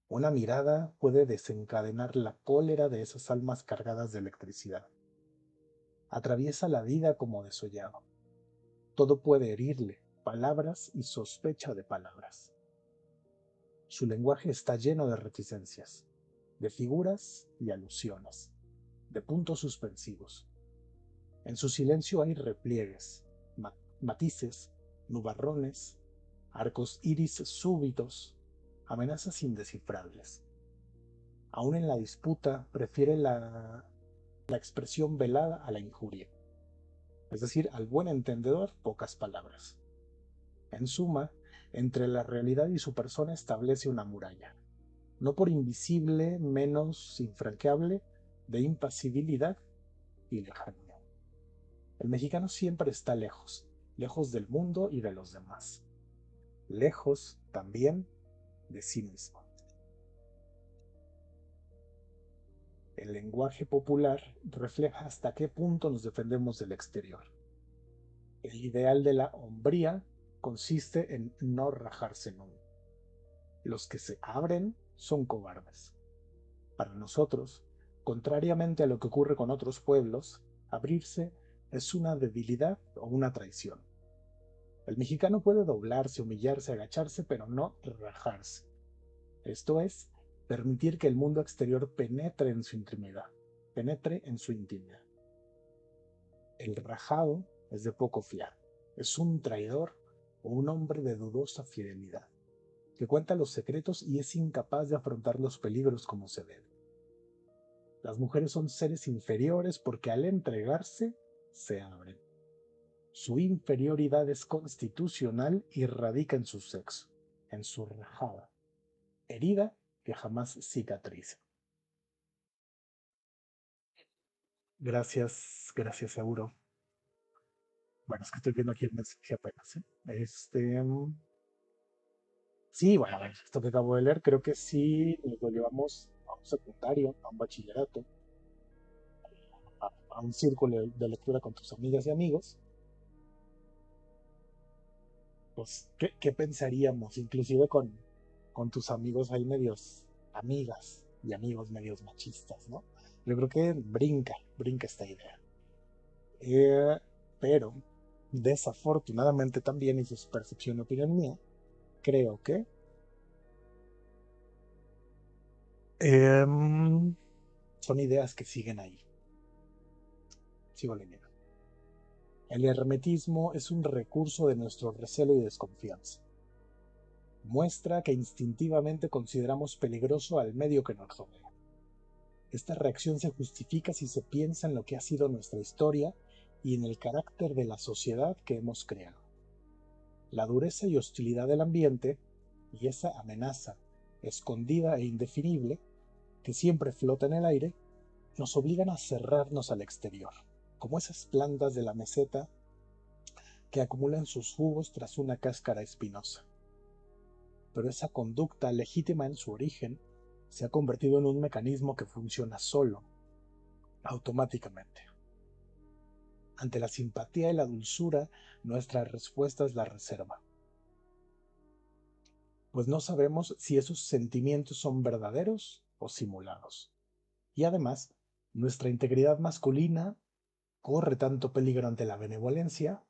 Una mirada puede desencadenar la cólera de esas almas cargadas de electricidad. Atraviesa la vida como desollado. Todo puede herirle, palabras y sospecha de palabras. Su lenguaje está lleno de reticencias, de figuras y alusiones, de puntos suspensivos. En su silencio hay repliegues, matices, nubarrones, arcos iris súbitos, amenazas indescifrables. Aún en la disputa prefiere la expresión velada a la injuria, es decir, al buen entendedor pocas palabras. En suma, entre la realidad y su persona establece una muralla, no por invisible, menos infranqueable, de impasibilidad y lejanía. El mexicano siempre está lejos, lejos del mundo y de los demás, lejos también de sí mismo. El lenguaje popular refleja hasta qué punto nos defendemos del exterior. El ideal de la hombría consiste en no rajarse nunca. Los que se abren son cobardes. Para nosotros, contrariamente a lo que ocurre con otros pueblos, abrirse es una debilidad o una traición. El mexicano puede doblarse, humillarse, agacharse, pero no rajarse. Esto es, permitir que el mundo exterior penetre en su intimidad, penetre en su intimidad. El rajado es de poco fiar, es un traidor o un hombre de dudosa fidelidad, que cuenta los secretos y es incapaz de afrontar los peligros como se debe. Las mujeres son seres inferiores porque al entregarse se abren. Su inferioridad es constitucional y radica en su sexo, en su rajada, herida que jamás cicatriza. Gracias, gracias, Euro. Bueno, es que estoy viendo aquí el mensaje apenas, ¿eh? Sí, bueno, a ver, esto que acabo de leer, creo que sí lo llevamos a un secundario, a un bachillerato, a un círculo de lectura con tus amigas y amigos. Pues, ¿qué pensaríamos? Inclusive con tus amigos ahí medios, amigas y amigos medios machistas, ¿no? Yo creo que brinca esta idea. Eh, pero, desafortunadamente también, y eso es percepción y opinión mía, creo que em, Son ideas que siguen ahí. Sigo leyendo. El hermetismo es un recurso de nuestro recelo y desconfianza. Muestra que instintivamente consideramos peligroso al medio que nos rodea. Esta reacción se justifica si se piensa en lo que ha sido nuestra historia y en el carácter de la sociedad que hemos creado. La dureza y hostilidad del ambiente, y esa amenaza escondida e indefinible, que siempre flota en el aire, nos obligan a cerrarnos al exterior, como esas plantas de la meseta que acumulan sus jugos tras una cáscara espinosa. Pero esa conducta, legítima en su origen, se ha convertido en un mecanismo que funciona solo, automáticamente. Ante la simpatía y la dulzura, nuestra respuesta es la reserva, pues no sabemos si esos sentimientos son verdaderos o simulados. Y además, nuestra integridad masculina corre tanto peligro ante la benevolencia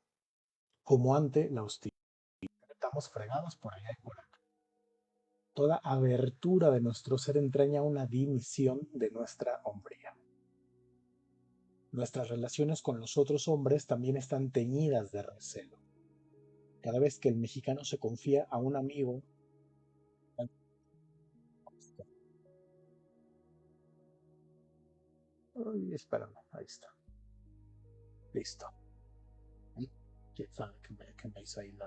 como ante la hostilidad. Estamos fregados por allá y por acá. Toda abertura de nuestro ser entraña una dimisión de nuestra hombría. Nuestras relaciones con los otros hombres también están teñidas de recelo. Cada vez que el mexicano se confía a un amigo, ay, espérame, ahí está, listo. ¿Quién sabe qué me hizo ahí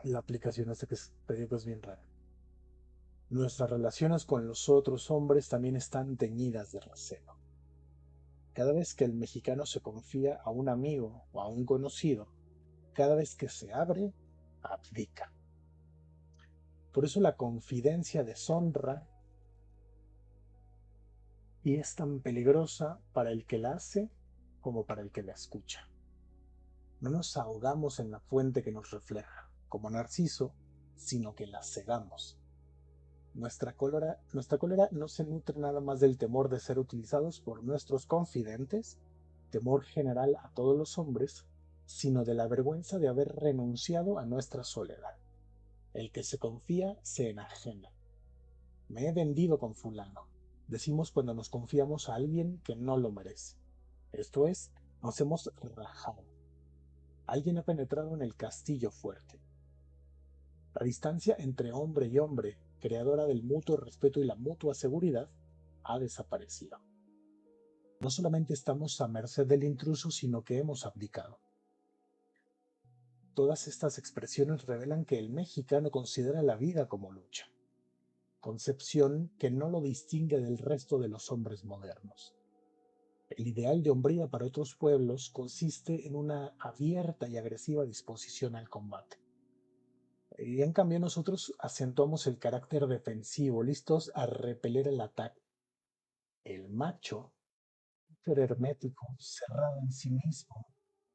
la aplicación esta que te digo es bien rara? Nuestras relaciones con los otros hombres también están teñidas de recelo. Cada vez que el mexicano se confía a un amigo o a un conocido, cada vez que se abre, abdica. Por eso la confidencia deshonra y es tan peligrosa para el que la hace como para el que la escucha. No nos ahogamos en la fuente que nos refleja, como Narciso, sino que la cegamos. Nuestra cólera no se nutre nada más del temor de ser utilizados por nuestros confidentes, temor general a todos los hombres, sino de la vergüenza de haber renunciado a nuestra soledad. El que se confía se enajena. Me he vendido con fulano. Decimos cuando nos confiamos a alguien que no lo merece. Esto es, nos hemos rajado. Alguien ha penetrado en el castillo fuerte. La distancia entre hombre y hombre, creadora del mutuo respeto y la mutua seguridad, ha desaparecido. No solamente estamos a merced del intruso, sino que hemos abdicado. Todas estas expresiones revelan que el mexicano considera la vida como lucha, concepción que no lo distingue del resto de los hombres modernos. El ideal de hombría para otros pueblos consiste en una abierta y agresiva disposición al combate. Y en cambio nosotros acentuamos el carácter defensivo, listos a repeler el ataque. El macho, ser hermético, cerrado en sí mismo,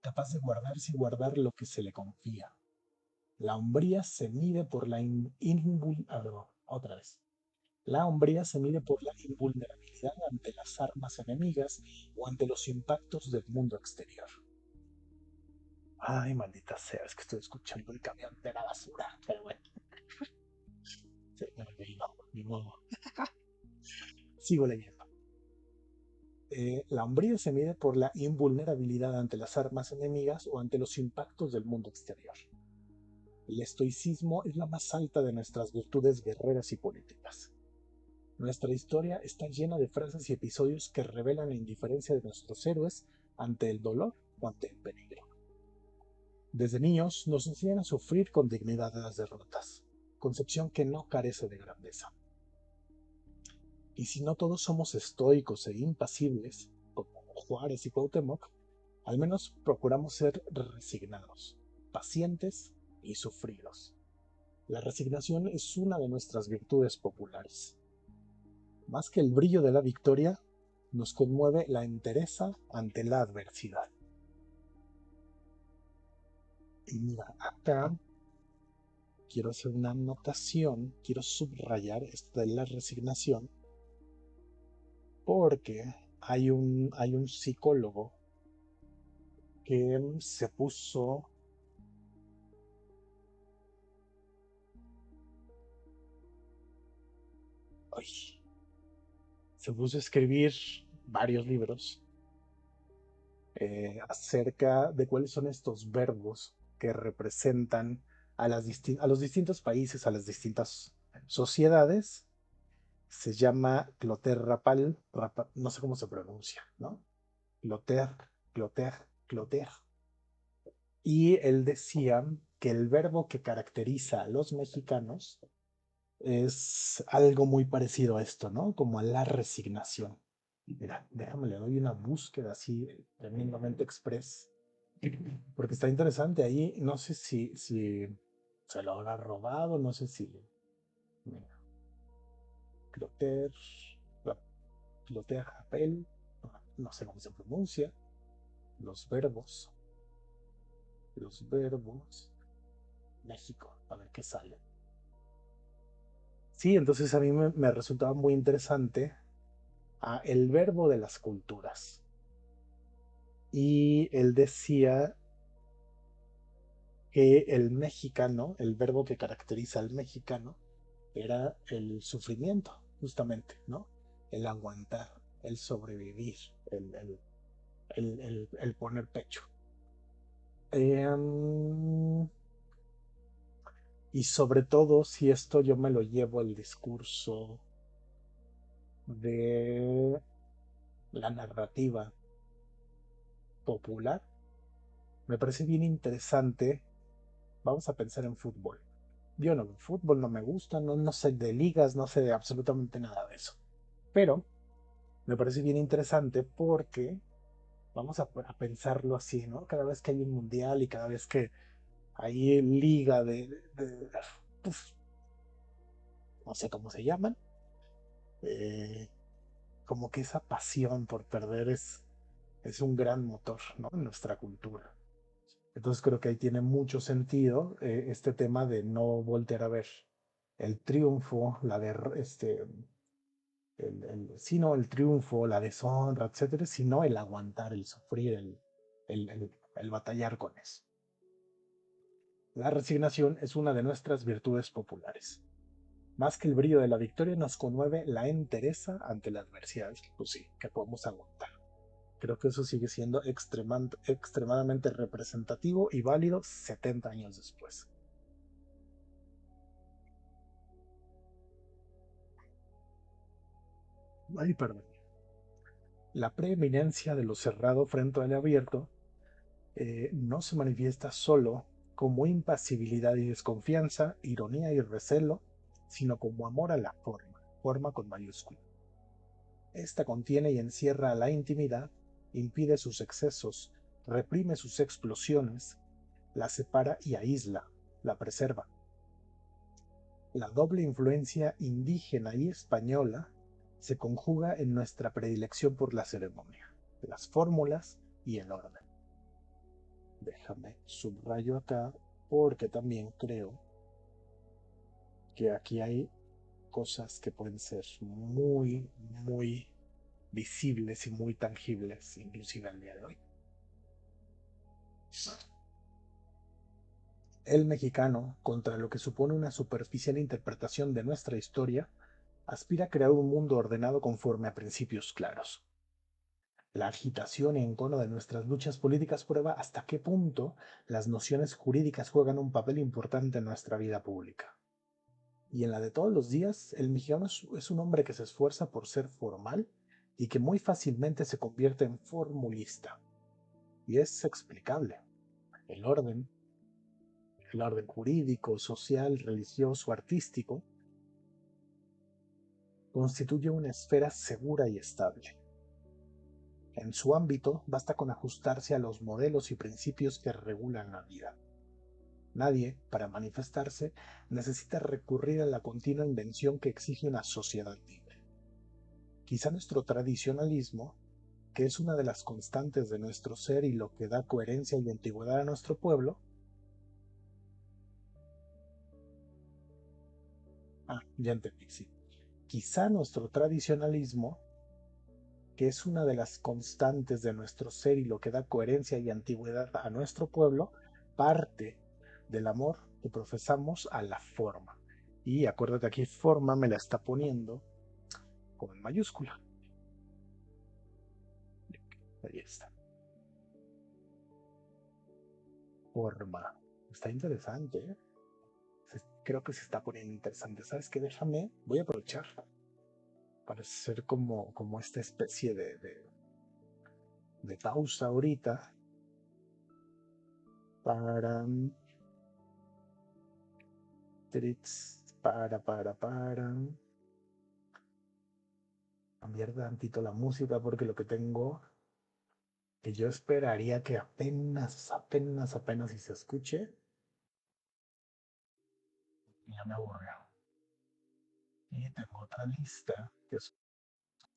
capaz de guardarse y guardar lo que se le confía. La hombría se mide por la otra vez. La hombría se mide por la invulnerabilidad ante las armas enemigas o ante los impactos del mundo exterior. Ay, maldita sea, es que estoy escuchando el camión de la basura, pero bueno, se me olvidó, ni modo. Sigo leyendo. La hombría se mide por la invulnerabilidad ante las armas enemigas o ante los impactos del mundo exterior. El estoicismo es la más alta de nuestras virtudes guerreras y políticas. Nuestra historia está llena de frases y episodios que revelan la indiferencia de nuestros héroes ante el dolor o ante el peligro. Desde niños nos enseñan a sufrir con dignidad las derrotas, concepción que no carece de grandeza. Y si no todos somos estoicos e impasibles, como Juárez y Cuauhtémoc, al menos procuramos ser resignados, pacientes y sufridos. La resignación es una de nuestras virtudes populares. Más que el brillo de la victoria, nos conmueve la entereza ante la adversidad. Y mira, acá quiero hacer una anotación, quiero subrayar esto de la resignación, porque hay un psicólogo que se puso... Ay, se puso a escribir varios libros acerca de cuáles son estos verbos que representan a los distintos países, a las distintas sociedades. Se llama Clotaire Rapal, no sé cómo se pronuncia, ¿no? Clotaire, Clotaire, Clotaire. Y él decía que el verbo que caracteriza a los mexicanos es algo muy parecido a esto, ¿no? Como a la resignación. Mira, déjame le doy una búsqueda así tremendamente express, porque está interesante ahí. No sé si se lo habrá robado, no sé si. Mira, Clotaire, Clotaire Appel, no sé cómo se pronuncia. Los verbos, los verbos. México, a ver qué sale. Sí, entonces a mí me resultaba muy interesante el verbo de las culturas. Y él decía que el mexicano, el verbo que caracteriza al mexicano, era el sufrimiento, justamente, ¿no? El aguantar, el sobrevivir, el poner pecho. Y sobre todo, si esto yo me lo llevo al discurso de la narrativa popular, me parece bien interesante. Vamos a pensar en fútbol. Yo no, fútbol no me gusta, no sé de ligas, no sé de absolutamente nada de eso. Pero me parece bien interesante porque vamos a pensarlo así, ¿no? Cada vez que hay un mundial y cada vez que hay liga pues, no sé cómo se llaman, eh, como que esa pasión por perder es un gran motor, ¿no? En nuestra cultura. Entonces creo que ahí tiene mucho sentido este tema de no voltear a ver el triunfo, sino el triunfo, la deshonra, etcétera, sino el aguantar, el sufrir, el batallar con eso. La resignación es una de nuestras virtudes populares. Más que el brillo de la victoria nos conmueve la entereza ante la adversidad. Pues sí, que podemos aguantar. Creo que eso sigue siendo extremadamente representativo y válido 70 años después. Ay, perdón. La preeminencia de lo cerrado frente al abierto no se manifiesta solo como impasibilidad y desconfianza, ironía y recelo, sino como amor a la forma, forma con mayúscula. Esta contiene y encierra a la intimidad, impide sus excesos, reprime sus explosiones, la separa y aísla, la preserva. La doble influencia indígena y española se conjuga en nuestra predilección por la ceremonia, las fórmulas y el orden. Déjame subrayo acá porque también creo que aquí hay cosas que pueden ser muy, muy visibles y muy tangibles, inclusive al día de hoy. El mexicano, contra lo que supone una superficial interpretación de nuestra historia, aspira a crear un mundo ordenado conforme a principios claros. La agitación y encono de nuestras luchas políticas prueba hasta qué punto las nociones jurídicas juegan un papel importante en nuestra vida pública. Y en la de todos los días, el mexicano es un hombre que se esfuerza por ser formal y que muy fácilmente se convierte en formulista. Y es explicable. El orden, el orden jurídico, social, religioso, artístico, constituye una esfera segura y estable. En su ámbito, basta con ajustarse a los modelos y principios que regulan la vida. Nadie, para manifestarse, necesita recurrir a la continua invención que exige una sociedad libre. Quizá nuestro tradicionalismo, que es una de las constantes de nuestro ser y lo que da coherencia y antigüedad a nuestro pueblo, ya entendí, sí. Quizá nuestro tradicionalismo, que es una de las constantes de nuestro ser y lo que da coherencia y antigüedad a nuestro pueblo, parte del amor que profesamos a la forma. Y acuérdate aquí, forma me la está poniendo con mayúscula. Ahí está. Forma. Está interesante, ¿eh? Creo que se está poniendo interesante. ¿Sabes qué? Voy a aprovechar para hacer como esta especie de pausa ahorita para, para cambiar tantito la música porque lo que tengo, que yo esperaría que apenas si se escuche, ya me aburrió. Y tengo otra lista que es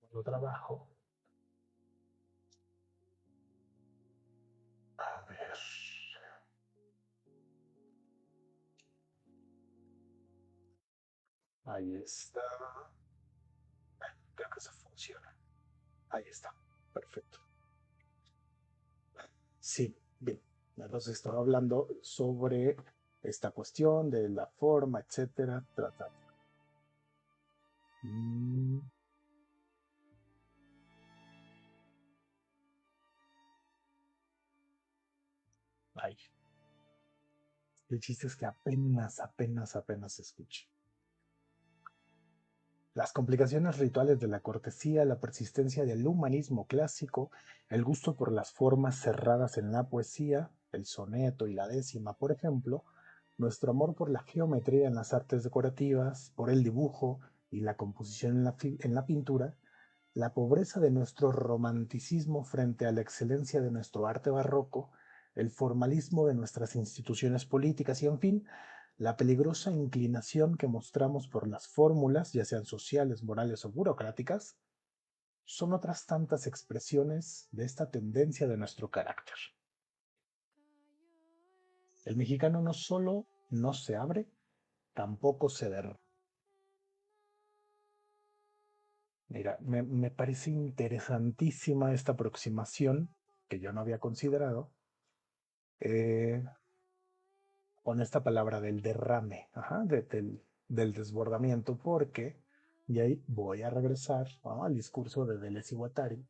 cuando trabajo. A ver, ahí está. Creo que eso funciona. Ahí está. Perfecto. Sí, bien. Entonces estaba hablando sobre esta cuestión de la forma, etcétera. Mm, Ahí. El chiste es que apenas se escucha. Las complicaciones rituales de la cortesía, la persistencia del humanismo clásico, el gusto por las formas cerradas en la poesía, el soneto y la décima, por ejemplo, nuestro amor por la geometría en las artes decorativas, por el dibujo y la composición en la pintura, la pobreza de nuestro romanticismo frente a la excelencia de nuestro arte barroco, el formalismo de nuestras instituciones políticas y, en fin, la peligrosa inclinación que mostramos por las fórmulas, ya sean sociales, morales o burocráticas, son otras tantas expresiones de esta tendencia de nuestro carácter. El mexicano no solo no se abre, tampoco se derrama. Mira, me parece interesantísima esta aproximación que yo no había considerado eh, con esta palabra del derrame, ajá, del desbordamiento, porque, y ahí voy a regresar, ¿no?, al discurso de Deleuze y Guattari,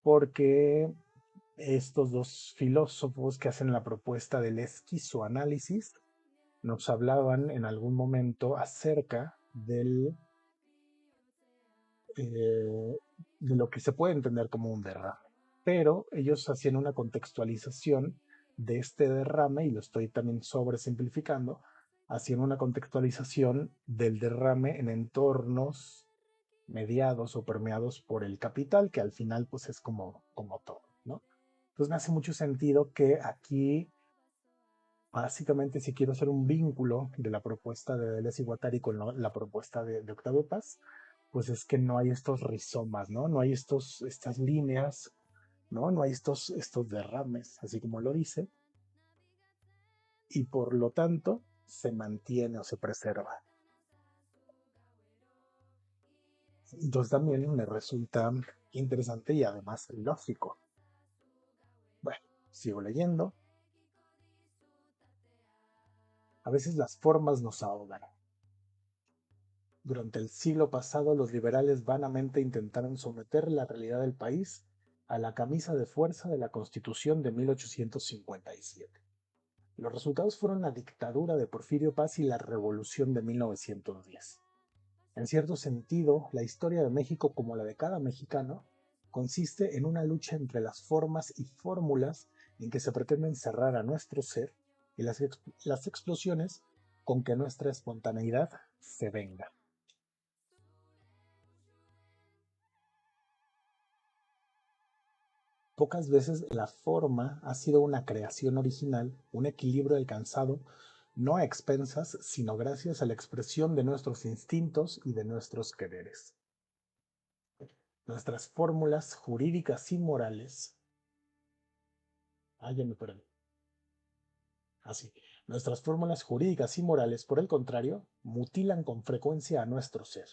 porque estos dos filósofos que hacen la propuesta del esquizoanálisis nos hablaban en algún momento acerca de lo que se puede entender como un derrame. Pero ellos hacían una contextualización de este derrame, y lo estoy también sobresimplificando, hacían una contextualización del derrame en entornos mediados o permeados por el capital, que al final pues es como todo, ¿no? Entonces me hace mucho sentido que aquí, básicamente, si quiero hacer un vínculo de la propuesta de Deleuze y Guattari con la propuesta de Octavio Paz, pues es que no hay estos rizomas, ¿no? No hay estas líneas, ¿no? No hay estos derrames, así como lo dice, y por lo tanto se mantiene o se preserva. Entonces también me resulta interesante y además lógico. Bueno, sigo leyendo. A veces las formas nos ahogan. Durante el siglo pasado, los liberales vanamente intentaron someter la realidad del país a la camisa de fuerza de la Constitución de 1857. Los resultados fueron la dictadura de Porfirio Paz y la Revolución de 1910. En cierto sentido, la historia de México, como la de cada mexicano, consiste en una lucha entre las formas y fórmulas en que se pretende encerrar a nuestro ser y las explosiones con que nuestra espontaneidad se venga. Pocas veces la forma ha sido una creación original, un equilibrio alcanzado no a expensas, sino gracias a la expresión de nuestros instintos y de nuestros quereres. Nuestras fórmulas jurídicas y morales, ya me perdí, así, nuestras fórmulas jurídicas y morales, por el contrario, mutilan con frecuencia a nuestro ser,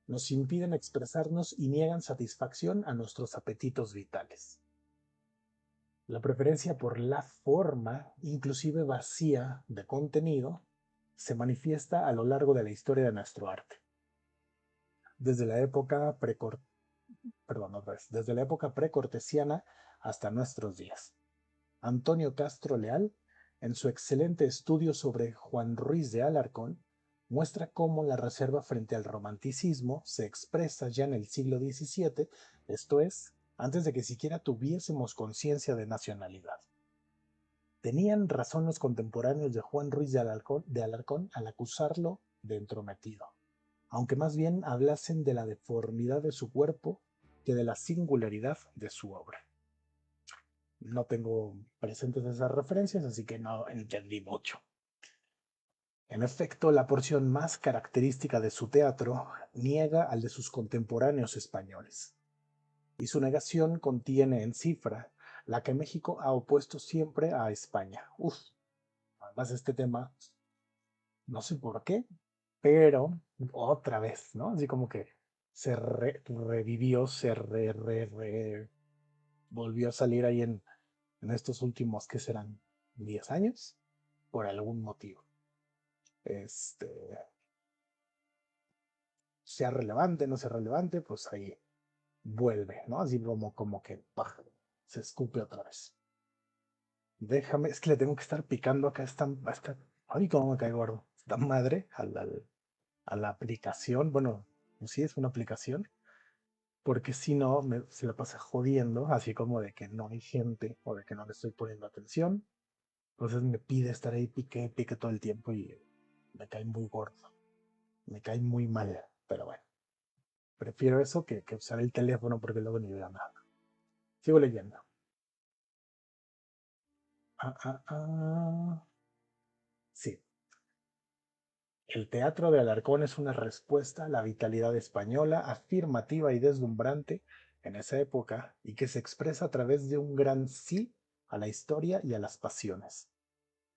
nos impiden expresarnos y niegan satisfacción a nuestros apetitos vitales. La preferencia por la forma, inclusive vacía de contenido, se manifiesta a lo largo de la historia de nuestro arte. Desde la época perdón, otra vez, desde la época precortesiana hasta nuestros días. Antonio Castro Leal, en su excelente estudio sobre Juan Ruiz de Alarcón, muestra cómo la reserva frente al romanticismo se expresa ya en el siglo XVII, esto es, antes de que siquiera tuviésemos conciencia de nacionalidad. Tenían razón los contemporáneos de Juan Ruiz de Alarcón al acusarlo de entrometido, aunque más bien hablasen de la deformidad de su cuerpo que de la singularidad de su obra. No tengo presentes esas referencias, así que no entendí mucho. En efecto, la porción más característica de su teatro niega al de sus contemporáneos españoles, y su negación contiene en cifra la que México ha opuesto siempre a España. Además este tema, no sé por qué, pero otra vez, ¿no? Así como que revivió, volvió a salir ahí en estos últimos, ¿qué serán? 10 años, por algún motivo. Este, sea relevante, no sea relevante, pues ahí vuelve, ¿no? Así como que ¡pah! Se escupe otra vez. Déjame, es que le tengo que estar picando acá ay, cómo me cae gordo, esta madre a la aplicación, bueno, sí es una aplicación, porque si no, se la pasa jodiendo, así como de que no hay gente o de que no le estoy poniendo atención. Entonces me pide estar ahí pique todo el tiempo y me cae muy gordo, me cae muy mal, pero bueno, prefiero eso que usar el teléfono porque luego ni veo nada. Sigo leyendo. Ah, ah, ah. Sí. El teatro de Alarcón es una respuesta a la vitalidad española, afirmativa y deslumbrante en esa época, y que se expresa a través de un gran sí a la historia y a las pasiones.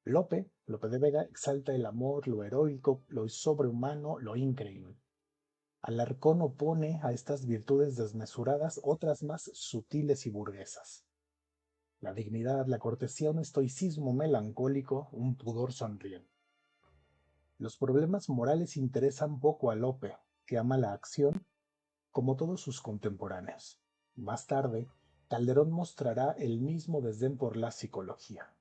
Lope de Vega exalta el amor, lo heroico, lo sobrehumano, lo increíble. Alarcón opone a estas virtudes desmesuradas otras más sutiles y burguesas. La dignidad, la cortesía, un estoicismo melancólico, un pudor sonriente. Los problemas morales interesan poco a Lope, que ama la acción como todos sus contemporáneos. Más tarde, Calderón mostrará el mismo desdén por la psicología.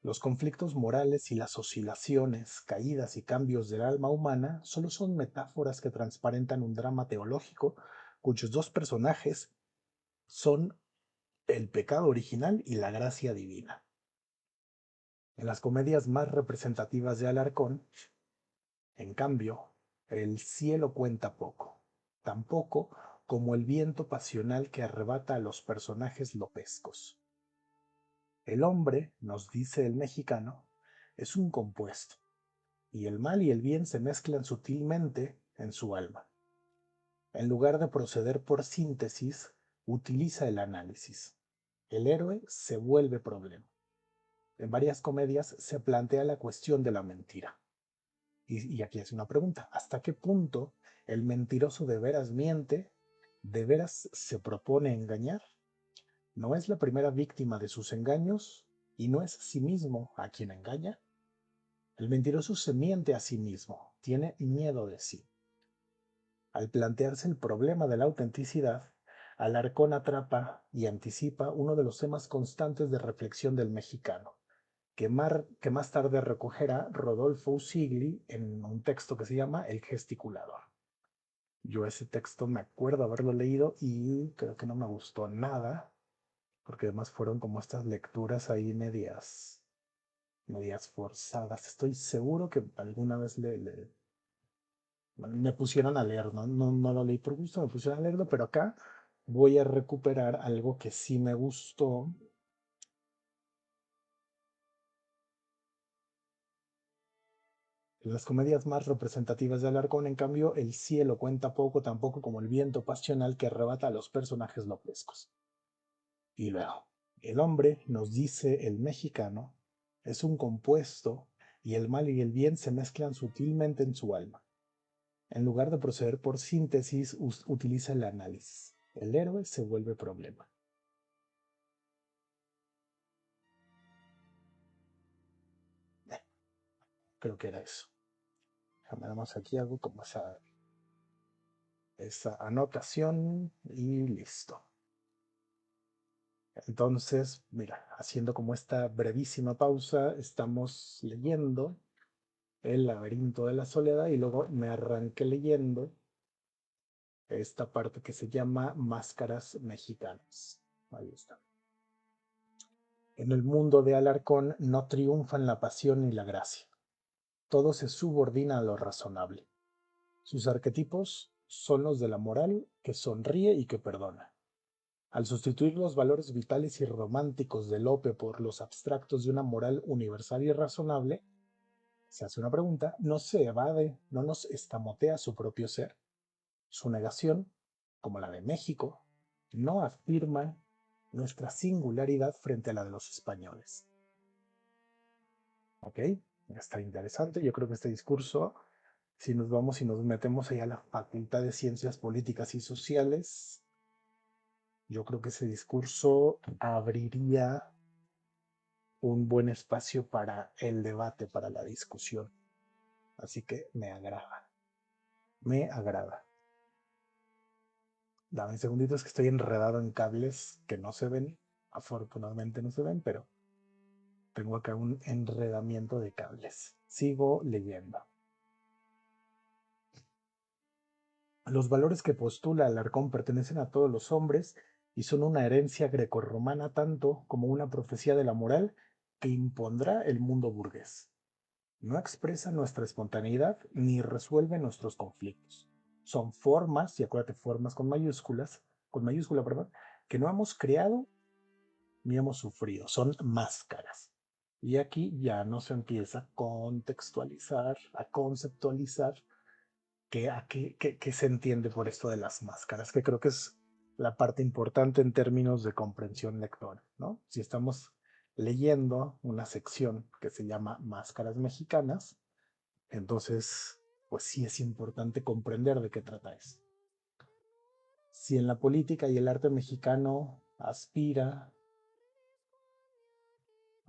Los conflictos morales y las oscilaciones, caídas y cambios del alma humana solo son metáforas que transparentan un drama teológico cuyos dos personajes son el pecado original y la gracia divina. En las comedias más representativas de Alarcón, en cambio, el cielo cuenta poco, tan poco como el viento pasional que arrebata a los personajes lopescos. El hombre, nos dice el mexicano, es un compuesto, y el mal y el bien se mezclan sutilmente en su alma. En lugar de proceder por síntesis, utiliza el análisis. El héroe se vuelve problema. En varias comedias se plantea la cuestión de la mentira. Y aquí es una pregunta, ¿hasta qué punto el mentiroso de veras miente, de veras se propone engañar? ¿No es la primera víctima de sus engaños y no es a sí mismo a quien engaña? El mentiroso se miente a sí mismo, tiene miedo de sí. Al plantearse el problema de la autenticidad, Alarcón atrapa y anticipa uno de los temas constantes de reflexión del mexicano, que más tarde recogerá Rodolfo Usigli en un texto que se llama El gesticulador. Yo ese texto me acuerdo haberlo leído y creo que no me gustó nada, porque además fueron como estas lecturas ahí medias forzadas. Estoy seguro que alguna vez me pusieron a leer, ¿no? No lo leí por gusto, me pusieron a leerlo, pero acá voy a recuperar algo que sí me gustó. En las comedias más representativas de Alarcón, en cambio, el cielo cuenta poco, tampoco como el viento pasional que arrebata a los personajes lopescos. Y luego, el hombre, nos dice el mexicano, es un compuesto y el mal y el bien se mezclan sutilmente en su alma. En lugar de proceder por síntesis, utiliza el análisis. El héroe se vuelve problema. Creo que era eso. Damos aquí algo como esa anotación y listo. Entonces, mira, haciendo como esta brevísima pausa, estamos leyendo El laberinto de la soledad y luego me arranqué leyendo esta parte que se llama Máscaras Mexicanas. Ahí está. En el mundo de Alarcón no triunfan la pasión ni la gracia. Todo se subordina a lo razonable. Sus arquetipos son los de la moral que sonríe y que perdona. Al sustituir los valores vitales y románticos de Lope por los abstractos de una moral universal y razonable, se hace una pregunta, no se evade, no nos escamotea su propio ser. Su negación, como la de México, no afirma nuestra singularidad frente a la de los españoles. ¿Ok? Está interesante. Yo creo que este discurso, si nos vamos y nos metemos allá a la Facultad de Ciencias Políticas y Sociales, yo creo que ese discurso abriría un buen espacio para el debate, para la discusión. Así que me agrada. Me agrada. Dame un segundito, es que estoy enredado en cables que no se ven. Afortunadamente no se ven, pero tengo acá un enredamiento de cables. Sigo leyendo. Los valores que postula Alarcón pertenecen a todos los hombres y son una herencia grecorromana tanto como una profecía de la moral que impondrá el mundo burgués. No expresa nuestra espontaneidad ni resuelve nuestros conflictos. Son formas, y acuérdate, formas con mayúscula, perdón, que no hemos creado ni hemos sufrido. Son máscaras. Y aquí ya nos empieza a contextualizar, a conceptualizar qué se entiende por esto de las máscaras, que creo que es la parte importante en términos de comprensión lectora, ¿no? Si estamos leyendo una sección que se llama Máscaras Mexicanas, entonces, pues sí es importante comprender de qué trata eso. Si en la política y el arte mexicano aspira,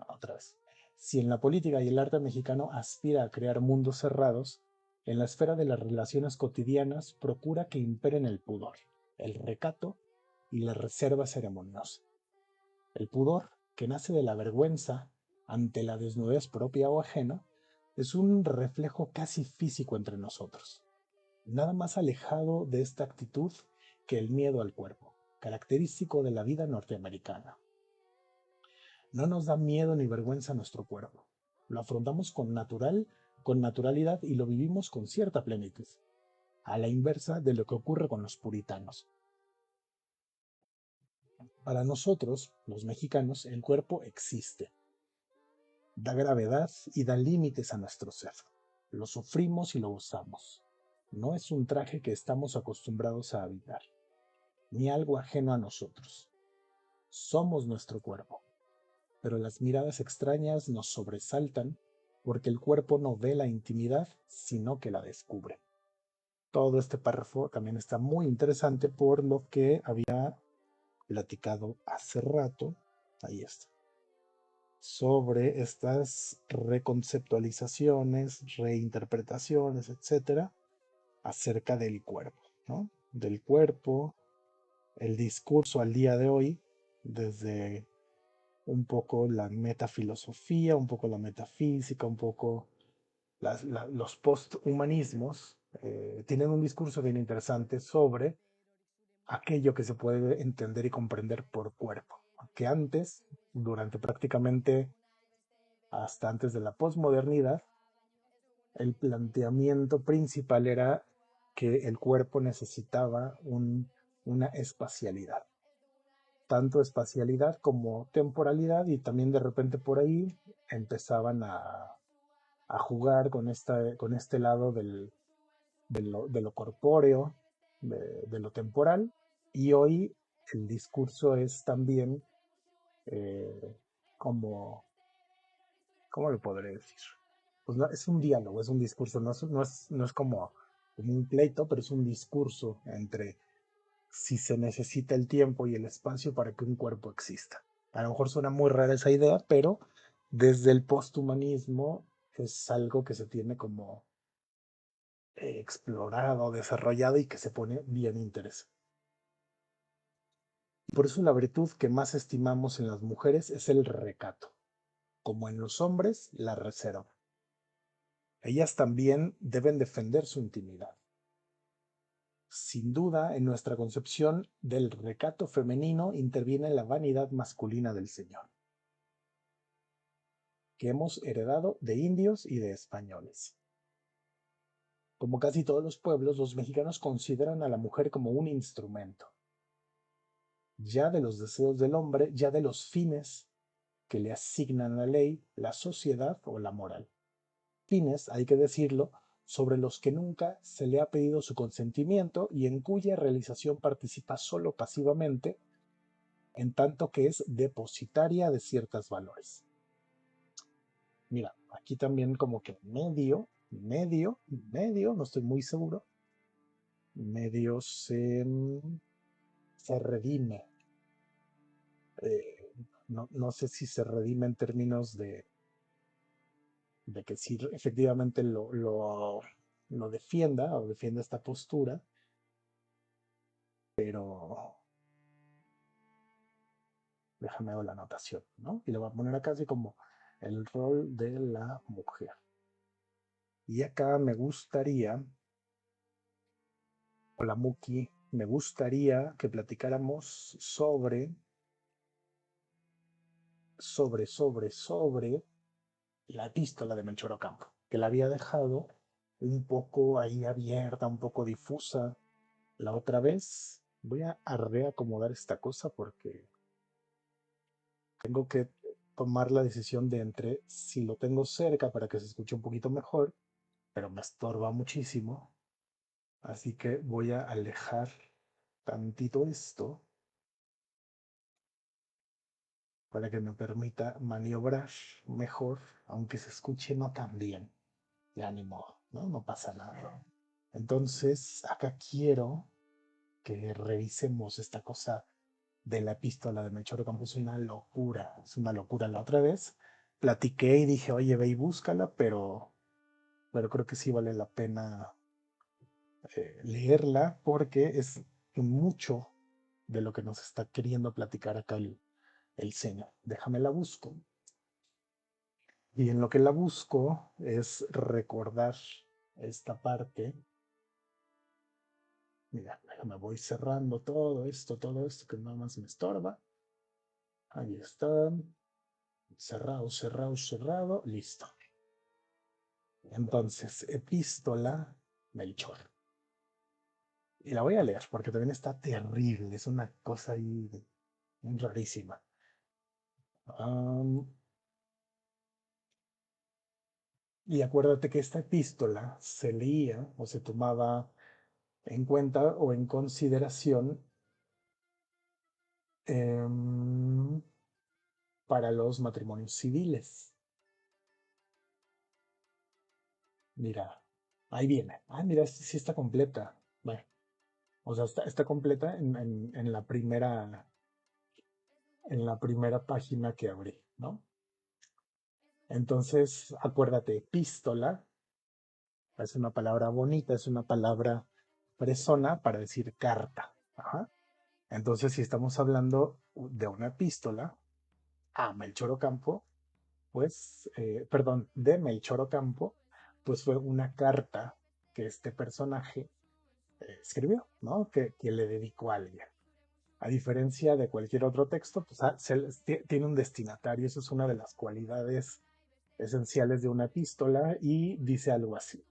otra vez, si en la política y el arte mexicano aspira a crear mundos cerrados, en la esfera de las relaciones cotidianas procura que imperen el pudor, el recato y la reserva ceremoniosa. El pudor, que nace de la vergüenza ante la desnudez propia o ajena, es un reflejo casi físico entre nosotros. Nada más alejado de esta actitud que el miedo al cuerpo, característico de la vida norteamericana. No nos da miedo ni vergüenza nuestro cuerpo. Lo afrontamos con naturalidad y lo vivimos con cierta plenitud, a la inversa de lo que ocurre con los puritanos. Para nosotros, los mexicanos, el cuerpo existe, da gravedad y da límites a nuestro ser. Lo sufrimos y lo usamos. No es un traje que estamos acostumbrados a habitar, ni algo ajeno a nosotros. Somos nuestro cuerpo, pero las miradas extrañas nos sobresaltan porque el cuerpo no ve la intimidad, sino que la descubre. Todo este párrafo también está muy interesante por lo que había platicado hace rato, ahí está, sobre estas reconceptualizaciones, reinterpretaciones, etcétera, acerca del cuerpo, ¿no? Del cuerpo, el discurso al día de hoy, desde un poco la metafilosofía, un poco la metafísica, un poco los posthumanismos, tienen un discurso bien interesante sobre aquello que se puede entender y comprender por cuerpo. Que antes, durante prácticamente hasta antes de la posmodernidad, el planteamiento principal era que el cuerpo necesitaba una espacialidad, tanto espacialidad como temporalidad, y también de repente por ahí empezaban a jugar con este lado de lo corpóreo, de lo temporal, y hoy el discurso es también eh, como, ¿cómo lo podré decir? Pues no, es un diálogo, es un discurso, no es como un pleito, pero es un discurso entre si se necesita el tiempo y el espacio para que un cuerpo exista. A lo mejor suena muy rara esa idea, pero desde el posthumanismo es algo que se tiene como explorado, desarrollado y que se pone bien interesante. Por eso la virtud que más estimamos en las mujeres es el recato, como en los hombres la reserva. Ellas también deben defender su intimidad. Sin duda, en nuestra concepción del recato femenino interviene la vanidad masculina del Señor, que hemos heredado de indios y de españoles. Como casi todos los pueblos, los mexicanos consideran a la mujer como un instrumento, ya de los deseos del hombre, ya de los fines que le asignan la ley, la sociedad o la moral. Fines, hay que decirlo, sobre los que nunca se le ha pedido su consentimiento y en cuya realización participa solo pasivamente, en tanto que es depositaria de ciertos valores. Mira, aquí también como que medio, no estoy muy seguro, medio se redime. No sé si se redime en términos de que si efectivamente lo defienda o defienda esta postura, pero déjame ver la anotación, ¿no? Y le voy a poner acá así como el rol de la mujer. Y acá me gustaría, hola Muki, me gustaría que platicáramos sobre la epístola de Melchor Ocampo, que la había dejado un poco ahí abierta, un poco difusa la otra vez. Voy a reacomodar esta cosa porque tengo que tomar la decisión de entre si lo tengo cerca para que se escuche un poquito mejor, pero me estorba muchísimo. Así que voy a alejar tantito esto para que me permita maniobrar mejor, aunque se escuche no tan bien. Ya ni modo, ¿no? No pasa nada. Entonces, acá quiero que revisemos esta cosa de la epístola de Melchor Ocampo. Es una locura. La otra vez platiqué y dije, oye, ve y búscala, pero creo que sí vale la pena leerla porque es mucho de lo que nos está queriendo platicar acá el Señor. Déjame la busco. Y en lo que la busco es recordar esta parte. Mira, déjame, voy cerrando todo esto que nada más me estorba. Ahí está. Cerrado, listo. Entonces, epístola Melchor. Y la voy a leer porque también está terrible, es una cosa ahí rarísima. Um, y acuérdate que esta epístola se leía o se tomaba en cuenta o en consideración em, para los matrimonios civiles. Mira, ahí viene. Ah, mira, sí está completa. Bueno, o sea, está completa en la primera página que abrí, ¿no? Entonces, acuérdate, epístola es una palabra bonita, es una palabra fresona para decir carta. Ajá. Entonces, si estamos hablando de una epístola a Melchor Ocampo, pues, perdón, de Melchor Ocampo, pues fue una carta que este personaje escribió, ¿no? Que le dedicó a alguien. A diferencia de cualquier otro texto, pues tiene un destinatario, eso es una de las cualidades esenciales de una epístola y dice algo así,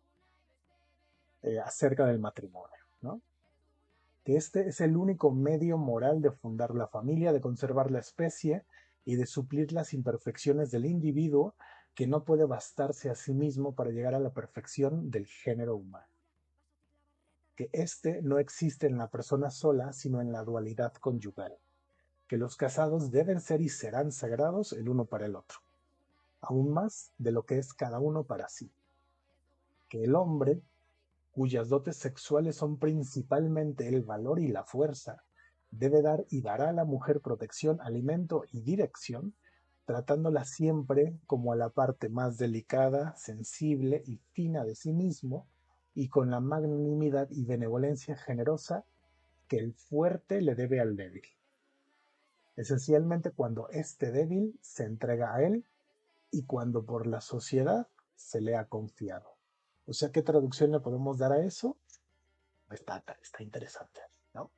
acerca del matrimonio, ¿no? Que este es el único medio moral de fundar la familia, de conservar la especie y de suplir las imperfecciones del individuo que no puede bastarse a sí mismo para llegar a la perfección del género humano. Que éste no existe en la persona sola, sino en la dualidad conyugal. Que los casados deben ser y serán sagrados el uno para el otro, aún más de lo que es cada uno para sí. Que el hombre, cuyas dotes sexuales son principalmente el valor y la fuerza, debe dar y dará a la mujer protección, alimento y dirección, tratándola siempre como a la parte más delicada, sensible y fina de sí mismo, y con la magnanimidad y benevolencia generosa que el fuerte le debe al débil. esencialmente cuando este débil se entrega a él y cuando por la sociedad se le ha confiado. O sea, ¿qué traducción le podemos dar a eso? Está interesante, ¿no?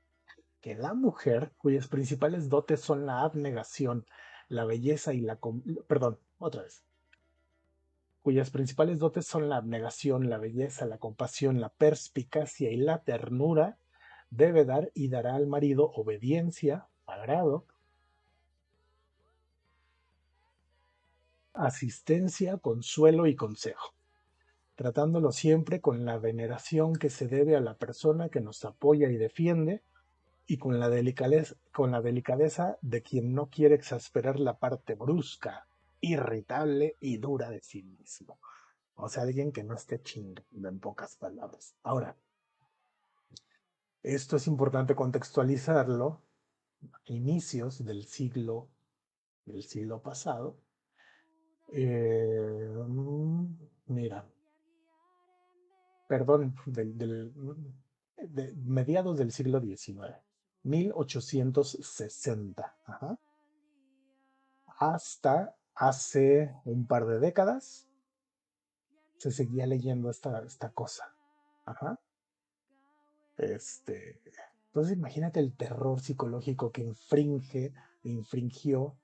Que la mujer, cuyas principales dotes son la abnegación, la belleza y la... Perdón, otra vez. Cuyas principales dotes son la abnegación, la belleza, la compasión, la perspicacia y la ternura, debe dar y dará al marido obediencia, agrado, asistencia, consuelo y consejo, tratándolo siempre con la veneración que se debe a la persona que nos apoya y defiende, y con la delicadeza de quien no quiere exasperar la parte brusca, irritable y dura de sí mismo. O sea, alguien que no esté chingando, en pocas palabras. Ahora, esto es importante contextualizarlo a inicios del siglo pasado. Mira, perdón, de mediados del siglo XIX, 1860, ajá, hasta hace un par de décadas se seguía leyendo esta cosa. Ajá. Este, entonces imagínate el terror psicológico que infringió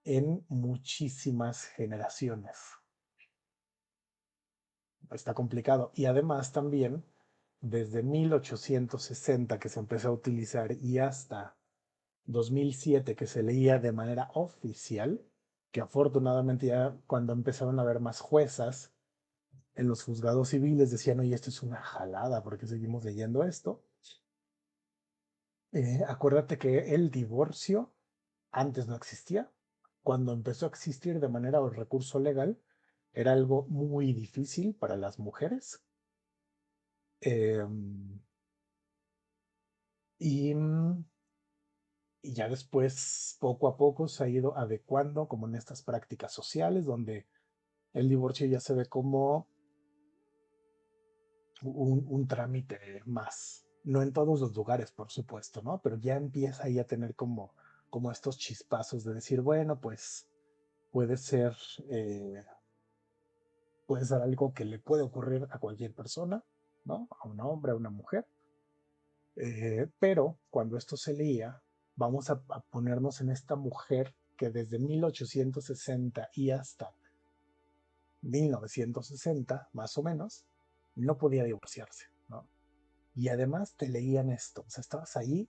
en muchísimas generaciones. Está complicado. Y además también, desde 1860 que se empezó a utilizar y hasta 2007 que se leía de manera oficial, que afortunadamente ya cuando empezaron a haber más juezas en los juzgados civiles decían, oye, esto es una jalada, porque seguimos leyendo esto. Acuérdate que el divorcio antes no existía. Cuando empezó a existir de manera o recurso legal, era algo muy difícil para las mujeres. Em, y, y ya después, poco a poco, se ha ido adecuando como en estas prácticas sociales, donde el divorcio ya se ve como un trámite más. No en todos los lugares, por supuesto, ¿no? Pero ya empieza ahí a tener como estos chispazos de decir, bueno, pues puede ser, eh, puede ser algo que le puede ocurrir a cualquier persona, ¿no? A un hombre, a una mujer. Pero cuando esto se leía, vamos a ponernos en esta mujer que desde 1860 y hasta 1960, más o menos, no podía divorciarse, ¿no? Y además te leían esto, o sea, estabas ahí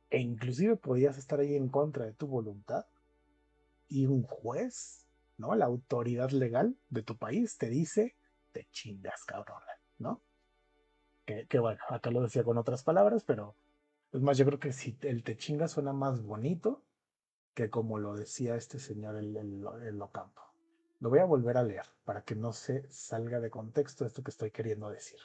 e inclusive podías estar ahí en contra de tu voluntad y un juez, ¿no? La autoridad legal de tu país te dice, te chingas, cabrón, ¿no? Que bueno, acá lo decía con otras palabras, pero es más, yo creo que si el te chingas suena más bonito que como lo decía este señor el Ocampo. Lo voy a volver a leer para que no se salga de contexto esto que estoy queriendo decir.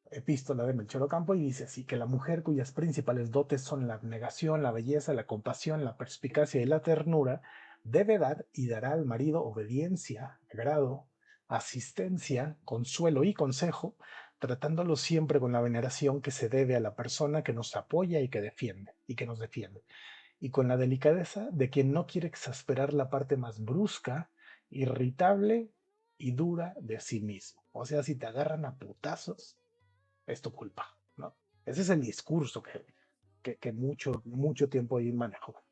Epístola de Melchor Ocampo y dice así, que la mujer cuyas principales dotes son la abnegación, la belleza, la compasión, la perspicacia y la ternura, debe dar y dará al marido obediencia, agrado, asistencia, consuelo y consejo, tratándolo siempre con la veneración que se debe a la persona que nos apoya y que defiende, y que nos defiende, y con la delicadeza de quien no quiere exasperar la parte más brusca, irritable y dura de sí mismo. O sea, si te agarran a putazos, es tu culpa, ¿no? Ese es el discurso que mucho tiempo ahí manejó.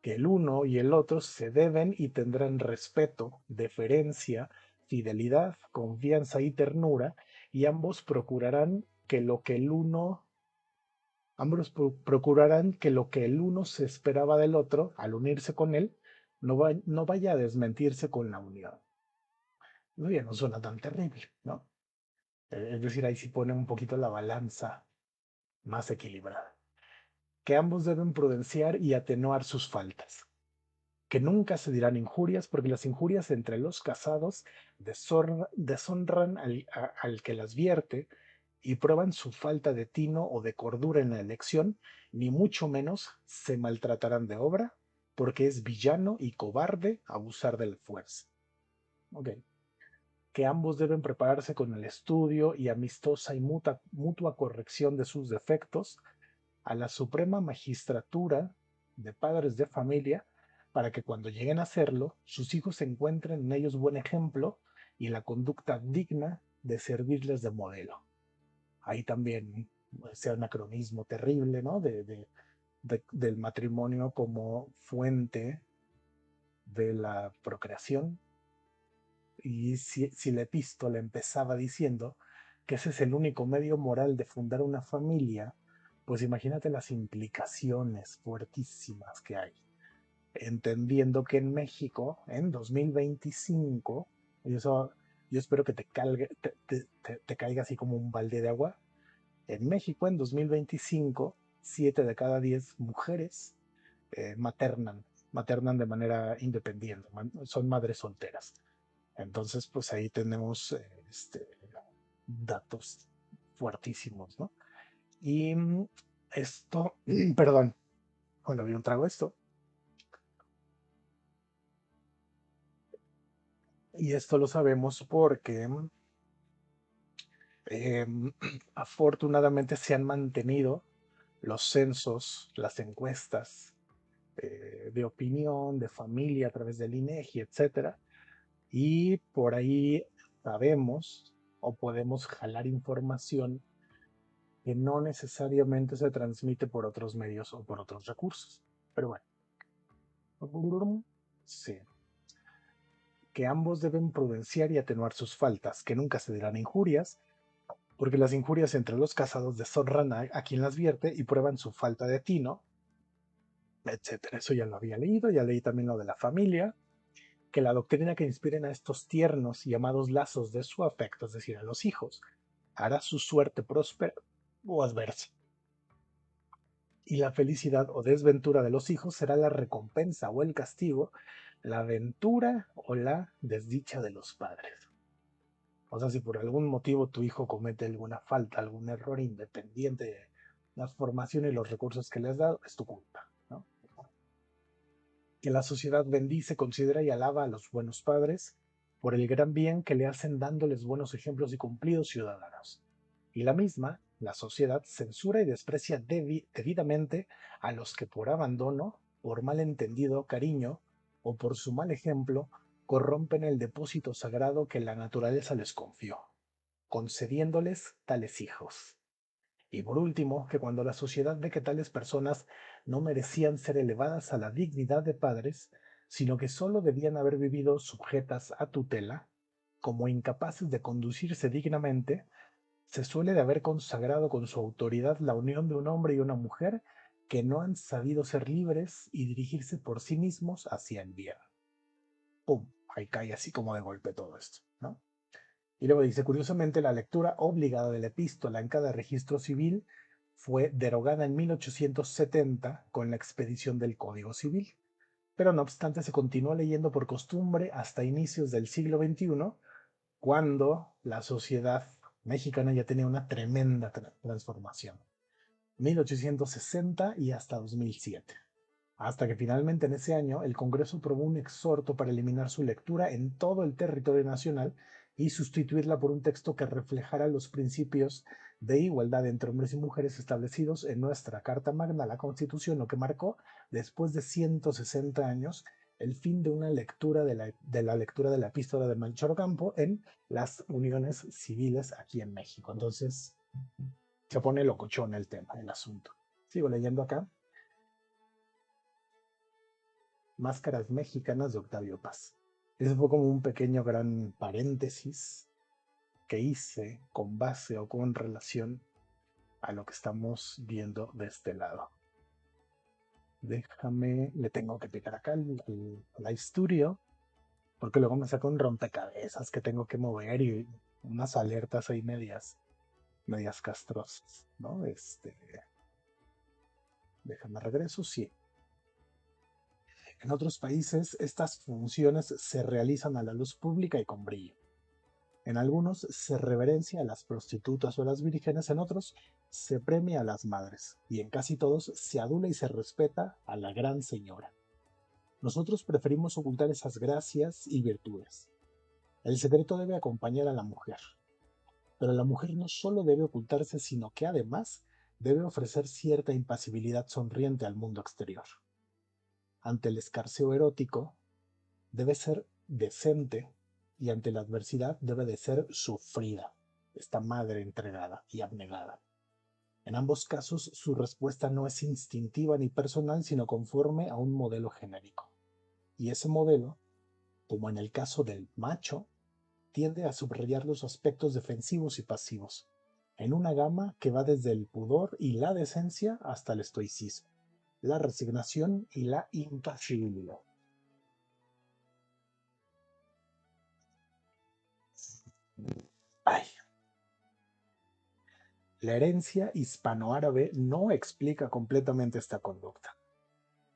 Que el uno y el otro se deben y tendrán respeto, deferencia, fidelidad, confianza y ternura, y ambos procurarán que lo que el uno se esperaba del otro al unirse con él no vaya a desmentirse con la unión. Eso ya no suena tan terrible, ¿no? Es decir, ahí sí pone un poquito la balanza más equilibrada. Que ambos deben prudenciar y atenuar sus faltas, que nunca se dirán injurias, porque las injurias entre los casados deshonran al que las vierte y prueban su falta de tino o de cordura en la elección, ni mucho menos se maltratarán de obra, porque es villano y cobarde abusar de la fuerza. Okay. Que ambos deben prepararse con el estudio y amistosa y mutua corrección de sus defectos, a la Suprema Magistratura de Padres de Familia para que cuando lleguen a hacerlo, sus hijos encuentren en ellos buen ejemplo y la conducta digna de servirles de modelo. Ahí también ese anacronismo terrible, ¿no? Del matrimonio como fuente de la procreación. Y si la epístola empezaba diciendo que ese es el único medio moral de fundar una familia, pues imagínate las implicaciones fuertísimas que hay. Entendiendo que en México, en 2025, y eso yo espero que te caiga así como un balde de agua, en México en 2025, 7 de cada 10 mujeres maternan de manera independiente, son madres solteras. Entonces, pues ahí tenemos datos fuertísimos, ¿no? Y esto, perdón, cuando vi un trago esto, y esto lo sabemos porque eh, afortunadamente se han mantenido los censos, las encuestas de opinión, de familia a través del INEGI, etcétera, y por ahí sabemos o podemos jalar información que no necesariamente se transmite por otros medios o por otros recursos. Pero bueno, sí, que ambos deben prudenciar y atenuar sus faltas, que nunca se dirán injurias, porque las injurias entre los casados deshonran a quien las vierte y prueban su falta de tino, etcétera. Eso ya lo había leído, ya leí también lo de la familia, que la doctrina que inspiren a estos tiernos y amados lazos de su afecto, es decir, a los hijos, hará su suerte próspera o adversa. Y la felicidad o desventura de los hijos será la recompensa o el castigo, la ventura o la desdicha de los padres. O sea, si por algún motivo tu hijo comete alguna falta, algún error independiente de la formación y los recursos que le has dado, es tu culpa, ¿no? Que la sociedad bendice, considera y alaba a los buenos padres por el gran bien que le hacen dándoles buenos ejemplos y cumplidos ciudadanos. Y la misma, la sociedad, censura y desprecia debidamente a los que por abandono, por malentendido cariño o por su mal ejemplo corrompen el depósito sagrado que la naturaleza les confió, concediéndoles tales hijos. Y por último, que cuando la sociedad ve que tales personas no merecían ser elevadas a la dignidad de padres, sino que sólo debían haber vivido sujetas a tutela, como incapaces de conducirse dignamente, se suele de haber consagrado con su autoridad la unión de un hombre y una mujer que no han sabido ser libres y dirigirse por sí mismos hacia el bien. ¡Pum! Ahí cae así como de golpe todo esto, ¿no? Y luego dice, curiosamente, la lectura obligada de la epístola en cada registro civil fue derogada en 1870 con la expedición del Código Civil, pero no obstante se continuó leyendo por costumbre hasta inicios del siglo XXI, cuando la sociedad mexicana ya tenía una tremenda transformación. 1860 y hasta 2007. Hasta que finalmente en ese año el Congreso aprobó un exhorto para eliminar su lectura en todo el territorio nacional y sustituirla por un texto que reflejara los principios de igualdad entre hombres y mujeres establecidos en nuestra Carta Magna, la Constitución, lo que marcó, después de 160 años, el fin de una lectura de la lectura de la epístola de Melchor Ocampo en las uniones civiles aquí en México. Entonces, se pone locochón el tema, el asunto. Sigo leyendo acá. Máscaras mexicanas de Octavio Paz. Ese fue como un pequeño gran paréntesis que hice con base o con relación a lo que estamos viendo de este lado. Déjame, le tengo que picar acá al iStudio, porque luego me saca un rompecabezas que tengo que mover y unas alertas ahí medias castrosas, ¿no? Déjame regreso, sí. En otros países, estas funciones se realizan a la luz pública y con brillo. En algunos se reverencia a las prostitutas o a las vírgenes, en otros se premia a las madres, y en casi todos se adula y se respeta a la gran señora. Nosotros preferimos ocultar esas gracias y virtudes. El secreto debe acompañar a la mujer, pero la mujer no solo debe ocultarse, sino que además debe ofrecer cierta impasibilidad sonriente al mundo exterior. Ante el escarceo erótico, debe ser decente y ante la adversidad debe de ser sufrida, esta madre entregada y abnegada. En ambos casos, su respuesta no es instintiva ni personal, sino conforme a un modelo genérico. Y ese modelo, como en el caso del macho, tiende a subrayar los aspectos defensivos y pasivos, en una gama que va desde el pudor y la decencia hasta el estoicismo, la resignación y la impasibilidad. Ay, la herencia hispanoárabe no explica completamente esta conducta.